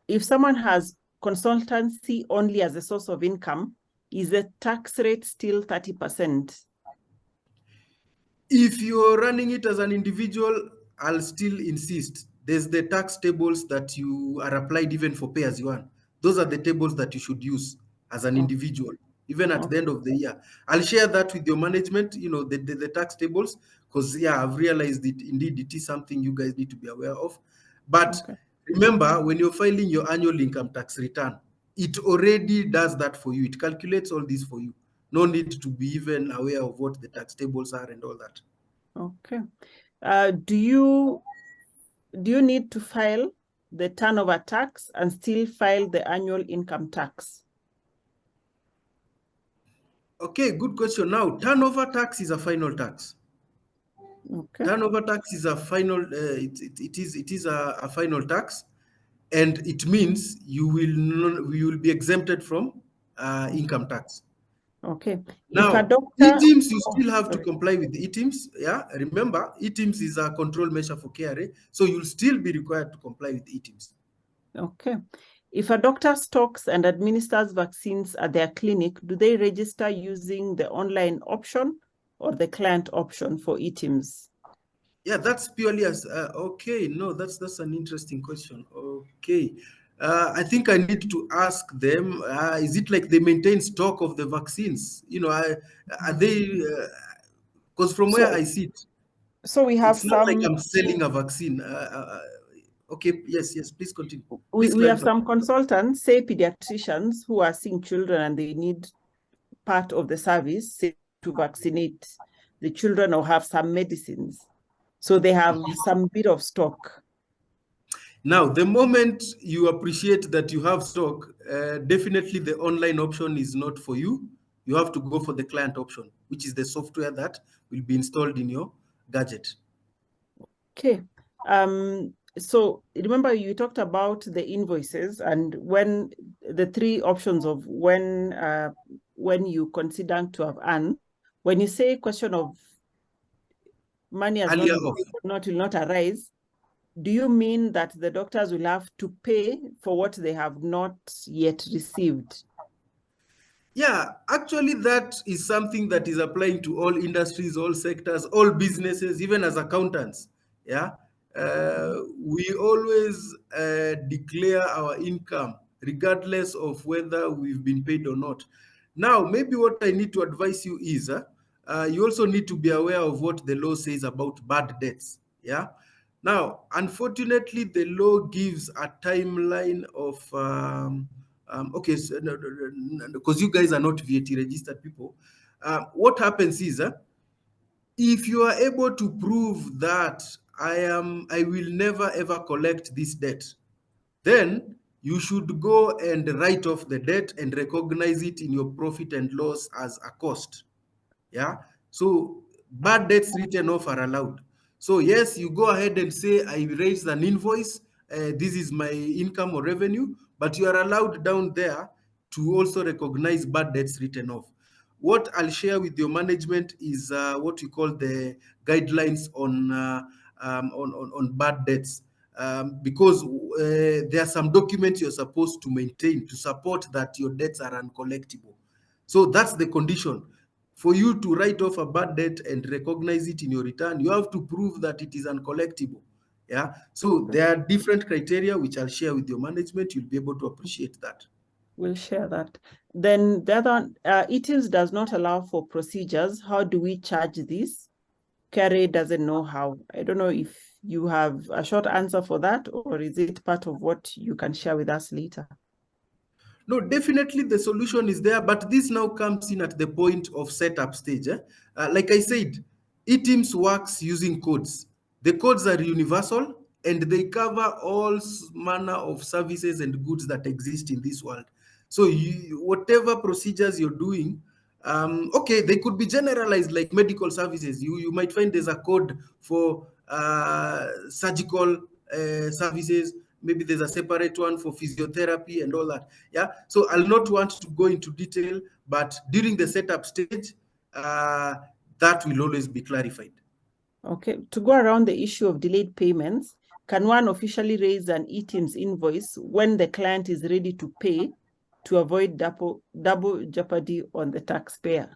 If someone has consultancy only as a source of income, is the tax rate still 30%? If you're running it as an individual, I'll still insist. There's the tax tables that you are applied even for pay as you earn. Those are the tables that you should use as an individual, even at the end of the year. I'll share that with your management, the tax tables, because yeah, I've realized that indeed it is something you guys need to be aware of. But remember, when you're filing your annual income tax return, it already does that for you. It calculates all this for you. No need to be even aware of what the tax tables are and all that. Okay. Do you need to file the turnover tax and still file the annual income tax? Okay, good question. Now, turnover tax is a final tax. Okay. Turnover tax is a final. It is a final tax, and it means you will be exempted from income tax. Okay. Now, if a doctor, e-teams, you still have to comply with the e-teams. Yeah, remember, e-teams is a control measure for KRA, so you'll still be required to comply with e-teams. Okay. If a doctor stocks and administers vaccines at their clinic, do they register using the online option or the client option for eTIMS? Yeah, that's purely as okay. No, that's an interesting question. Okay, I think I need to ask them. Is it like they maintain stock of the vaccines? You know, are they? Because from where I see it, So we have it's not like some. I'm selling a vaccine. Okay, yes, please continue. We, Please we have clarify. some consultants, say pediatricians, who are seeing children and they need part of the service, say, to vaccinate the children or have some medicines. So they have some bit of stock. Now, the moment you appreciate that you have stock, definitely the online option is not for you. You have to go for the client option, which is the software that will be installed in your gadget. Okay. So remember you talked about the invoices and when the three options of when you consider to have earned. When you say question of money has Earlier will not arise, do you mean that the doctors will have to pay for what they have not yet received? Yeah, actually, that is something that is applying to all industries, all sectors, all businesses, even as accountants. Yeah, we always declare our income regardless of whether we've been paid or not. Now, maybe what I need to advise you is you also need to be aware of what the law says about bad debts. Yeah. Now, unfortunately, the law gives a timeline of okay, so, because you guys are not VAT registered people. What happens is, if you are able to prove that I will never ever collect this debt, then you should go and write off the debt and recognize it in your profit and loss as a cost. Yeah. So bad debts written off are allowed. So yes, you go ahead and say, I raised an invoice. This is my income or revenue, but you are allowed down there to also recognize bad debts written off. What I'll share with your management is what we call the guidelines on bad debts. Because there are some documents you're supposed to maintain to support that your debts are uncollectible. So that's the condition. For you to write off a bad debt and recognize it in your return, you have to prove that it is uncollectible. Yeah. So there are different criteria which I'll share with your management. You'll be able to appreciate that. We'll share that. Then the other, eTIMS does not allow for procedures. How do we charge this? Carrie doesn't know how. I don't know if you have a short answer for that, or is it part of what you can share with us later? No, definitely the solution is there, but this now comes in at the point of setup stage. Like I said, eTeams works using codes. The codes are universal and they cover all manner of services and goods that exist in this world. So whatever procedures you're doing, okay, they could be generalized like medical services. You might find there's a code for surgical services. Maybe there's a separate one for physiotherapy and all that. Yeah. So I'll not want to go into detail, but during the setup stage, that will always be clarified. Okay. To go around the issue of delayed payments, can one officially raise an eTIMS invoice when the client is ready to pay to avoid double jeopardy on the taxpayer?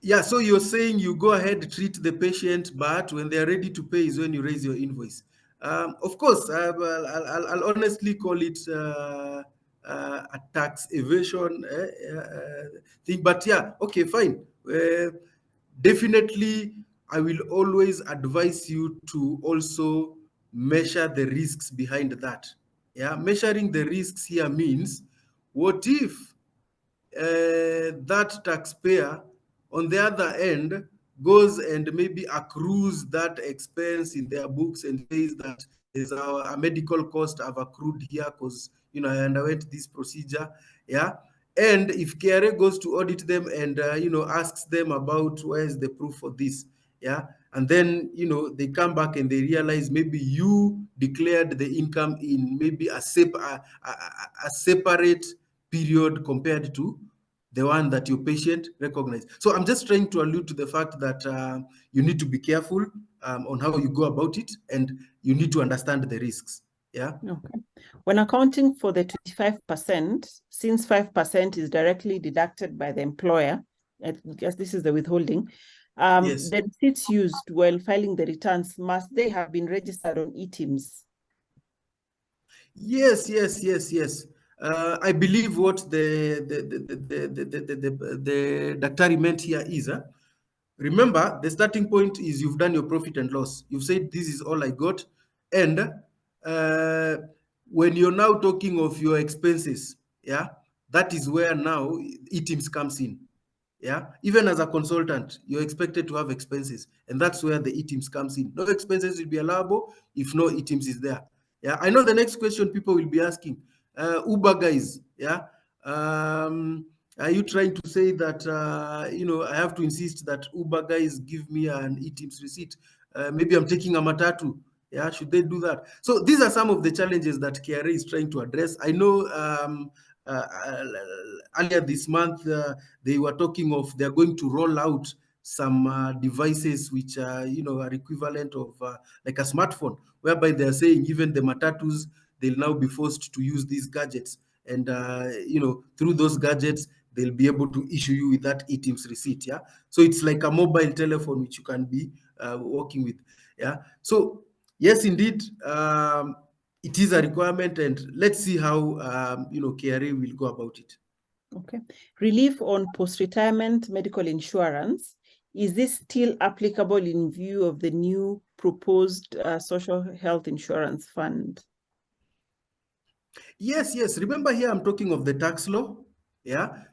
Yeah, so you're saying you go ahead, treat the patient, but when they're ready to pay is when you raise your invoice. Of course, I'll honestly call it a tax evasion thing, but yeah, okay, fine. Definitely, I will always advise you to also measure the risks behind that. Yeah, measuring the risks here means, what if that taxpayer on the other end goes and maybe accrues that expense in their books and says that there's a medical cost I've accrued here because I underwent this procedure. Yeah. And if KRA goes to audit them and asks them about where's the proof for this, yeah, and then they come back and they realize maybe you declared the income in maybe a separate period compared to the one that your patient recognized. So I'm just trying to allude to the fact that you need to be careful on how you go about it, and you need to understand the risks. Yeah. Okay. When accounting for the 25%, since 5% is directly deducted by the employer, I guess this is the withholding, Yes. the receipts used while filing the returns, must they have been registered on e-Teams? Yes. I believe what the Daktari meant here is, remember, the starting point is you've done your profit and loss. You've said this is all I got, and when you're now talking of your expenses, yeah, that is where now e-Teams comes in. Yeah, even as a consultant, you're expected to have expenses, and that's where the e-Teams comes in. No expenses will be allowable if no e-Teams is there. Yeah, I know the next question people will be asking, Uber guys, yeah, are you trying to say that I have to insist that Uber guys give me an e-Teams receipt? Maybe I'm taking a matatu. Yeah, should they do that? So these are some of the challenges that KRA is trying to address. I know earlier this month they were talking of they're going to roll out some devices which are equivalent of like a smartphone, whereby they're saying even the matatus, they'll now be forced to use these gadgets, and through those gadgets they'll be able to issue you with that e-Teams receipt. Yeah, so it's like a mobile telephone which you can be working with. Yeah, so yes, indeed, it is a requirement, and let's see how KRA will go about it. Okay. Relief on post-retirement medical insurance. Is this still applicable in view of the new proposed social health insurance fund? Yes. Remember here I'm talking of the tax law. Yeah.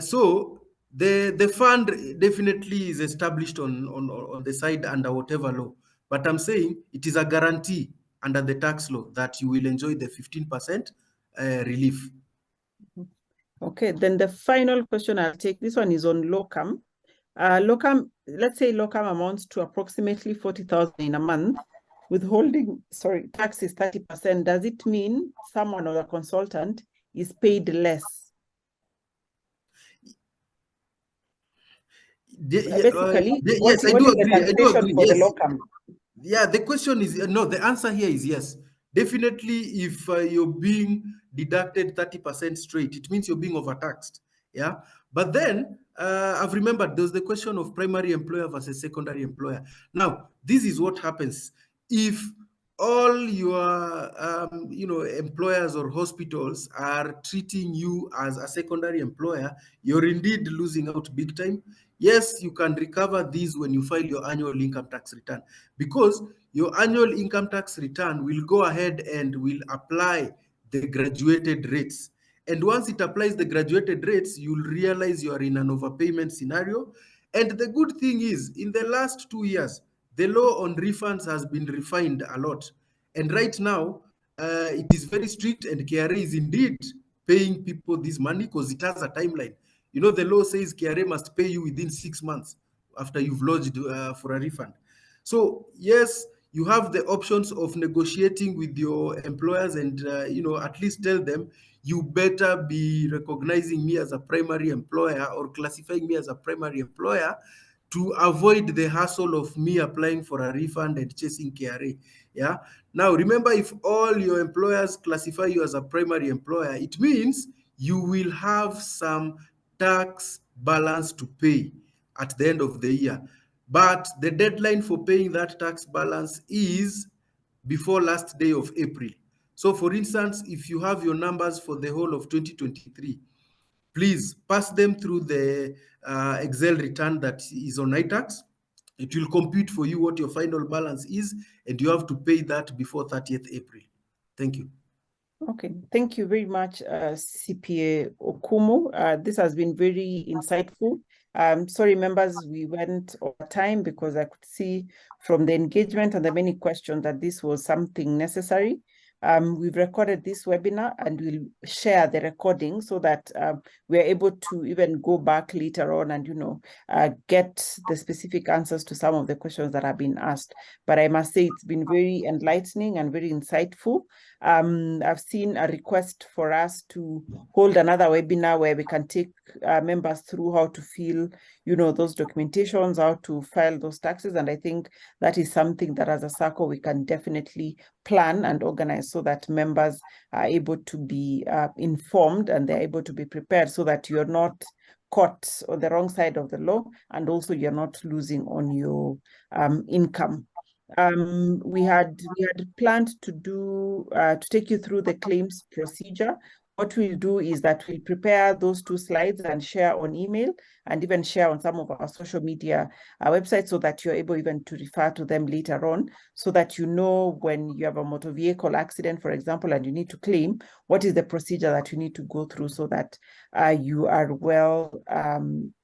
So the fund definitely is established on the side under whatever law. But I'm saying it is a guarantee under the tax law that you will enjoy the 15% relief. Okay, then the final question I'll take, this one is on locum. Let's say locum amounts to approximately 40,000 in a month. Withholding, tax is 30%. Does it mean someone or a consultant is paid less? Basically, Yes, I what do is the agree. I do taxation agree. for the Yes. locum? Yeah, the question is no. The answer here is yes. Definitely, if you're being deducted 30% straight, it means you're being overtaxed. Yeah. But then I've remembered there's the question of primary employer versus secondary employer. Now, this is what happens if all your employers or hospitals are treating you as a secondary employer. You're indeed losing out big time. Yes, you can recover these when you file your annual income tax return, because your annual income tax return will go ahead and will apply the graduated rates. And once it applies the graduated rates, you'll realize you are in an overpayment scenario. And the good thing is, in the last 2 years, the law on refunds has been refined a lot. And right now, it is very strict, and KRA is indeed paying people this money because it has a timeline. The law says KRA must pay you within 6 months after you've lodged for a refund. So yes, you have the options of negotiating with your employers and at least tell them you better be recognizing me as a primary employer or classifying me as a primary employer to avoid the hassle of me applying for a refund and chasing KRA. Yeah. Now remember, if all your employers classify you as a primary employer, it means you will have some tax balance to pay at the end of the year. But the deadline for paying that tax balance is before last day of April. So for instance, if you have your numbers for the whole of 2023, please pass them through the Excel return that is on iTax. It will compute for you what your final balance is, and you have to pay that before 30th April. Thank you. Okay, thank you very much, CPA Okumu. This has been very insightful. Sorry, members, we went over time because I could see from the engagement and the many questions that this was something necessary. We've recorded this webinar and we'll share the recording so that we're able to even go back later on and, get the specific answers to some of the questions that have been asked. But I must say it's been very enlightening and very insightful. I've seen a request for us to hold another webinar where we can take members through how to fill, those documentations, how to file those taxes. And I think that is something that as a SACCO, we can definitely plan and organize so that members are able to be informed and they're able to be prepared so that you're not caught on the wrong side of the law, and also you're not losing on your income. We had planned to take you through the claims procedure. What we'll do is that we'll prepare those 2 slides and share on email and even share on some of our social media websites so that you're able even to refer to them later on, so that when you have a motor vehicle accident, for example, and you need to claim, what is the procedure that you need to go through so that you are well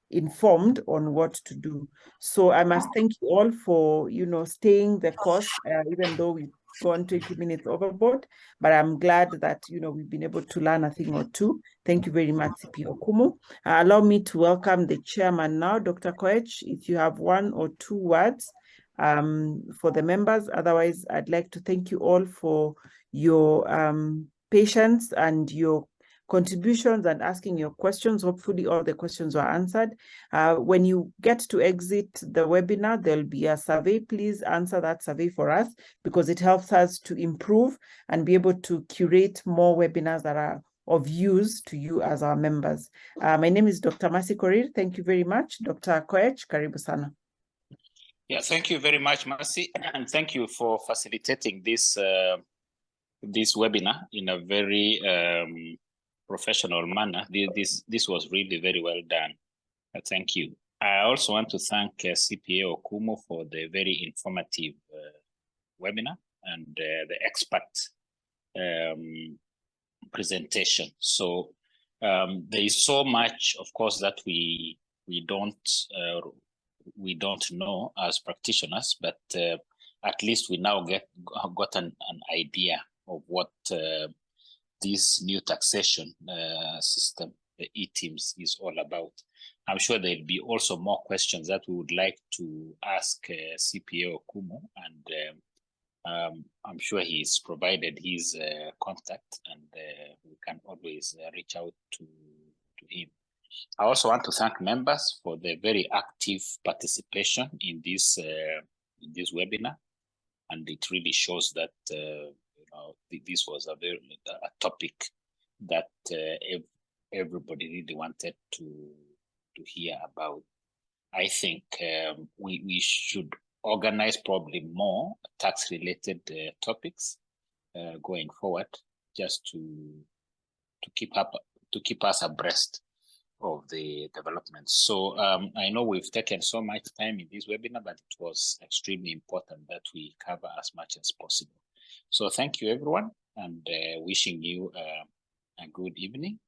informed on what to do. So I must thank you all for, staying the course, even though we've gone 20 minutes overboard, but I'm glad that, we've been able to learn a thing or two. Thank you very much, CP Okumu. Allow me to welcome the chairman now, Dr. Koech, if you have 1 or 2 words for the members. Otherwise, I'd like to thank you all for your patience and your contributions and asking your questions. Hopefully all the questions were answered. When you get to exit the webinar, there'll be a survey. Please answer that survey for us, because it helps us to improve and be able to curate more webinars that are of use to you as our members. My name is Dr. Mercy Korir. Thank you very much. Dr. Koech, karibu sana. Yeah, thank you very much, Mercy, and thank you for facilitating this this webinar in a very professional manner. This was really very well done. Thank you. I also want to thank CPA Okumu for the very informative webinar and the expert presentation. So there is so much, of course, that we don't know as practitioners, but at least we now got an idea of what this new taxation system, the e-teams, is all about. I'm sure there'll be also more questions that we would like to ask CPA Okumu, and I'm sure he's provided his contact, and we can always reach out to him. I also want to thank members for the very active participation in this webinar, and it really shows that this was a topic that everybody really wanted to hear about. I think we should organize probably more tax-related topics going forward, just to keep us abreast of the developments. So I know we've taken so much time in this webinar, but it was extremely important that we cover as much as possible. So thank you, everyone, and wishing you a good evening,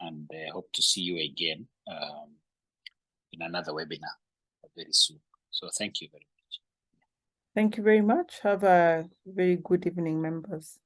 and hope to see you again in another webinar very soon. So thank you very much. Thank you very much. Have a very good evening, members.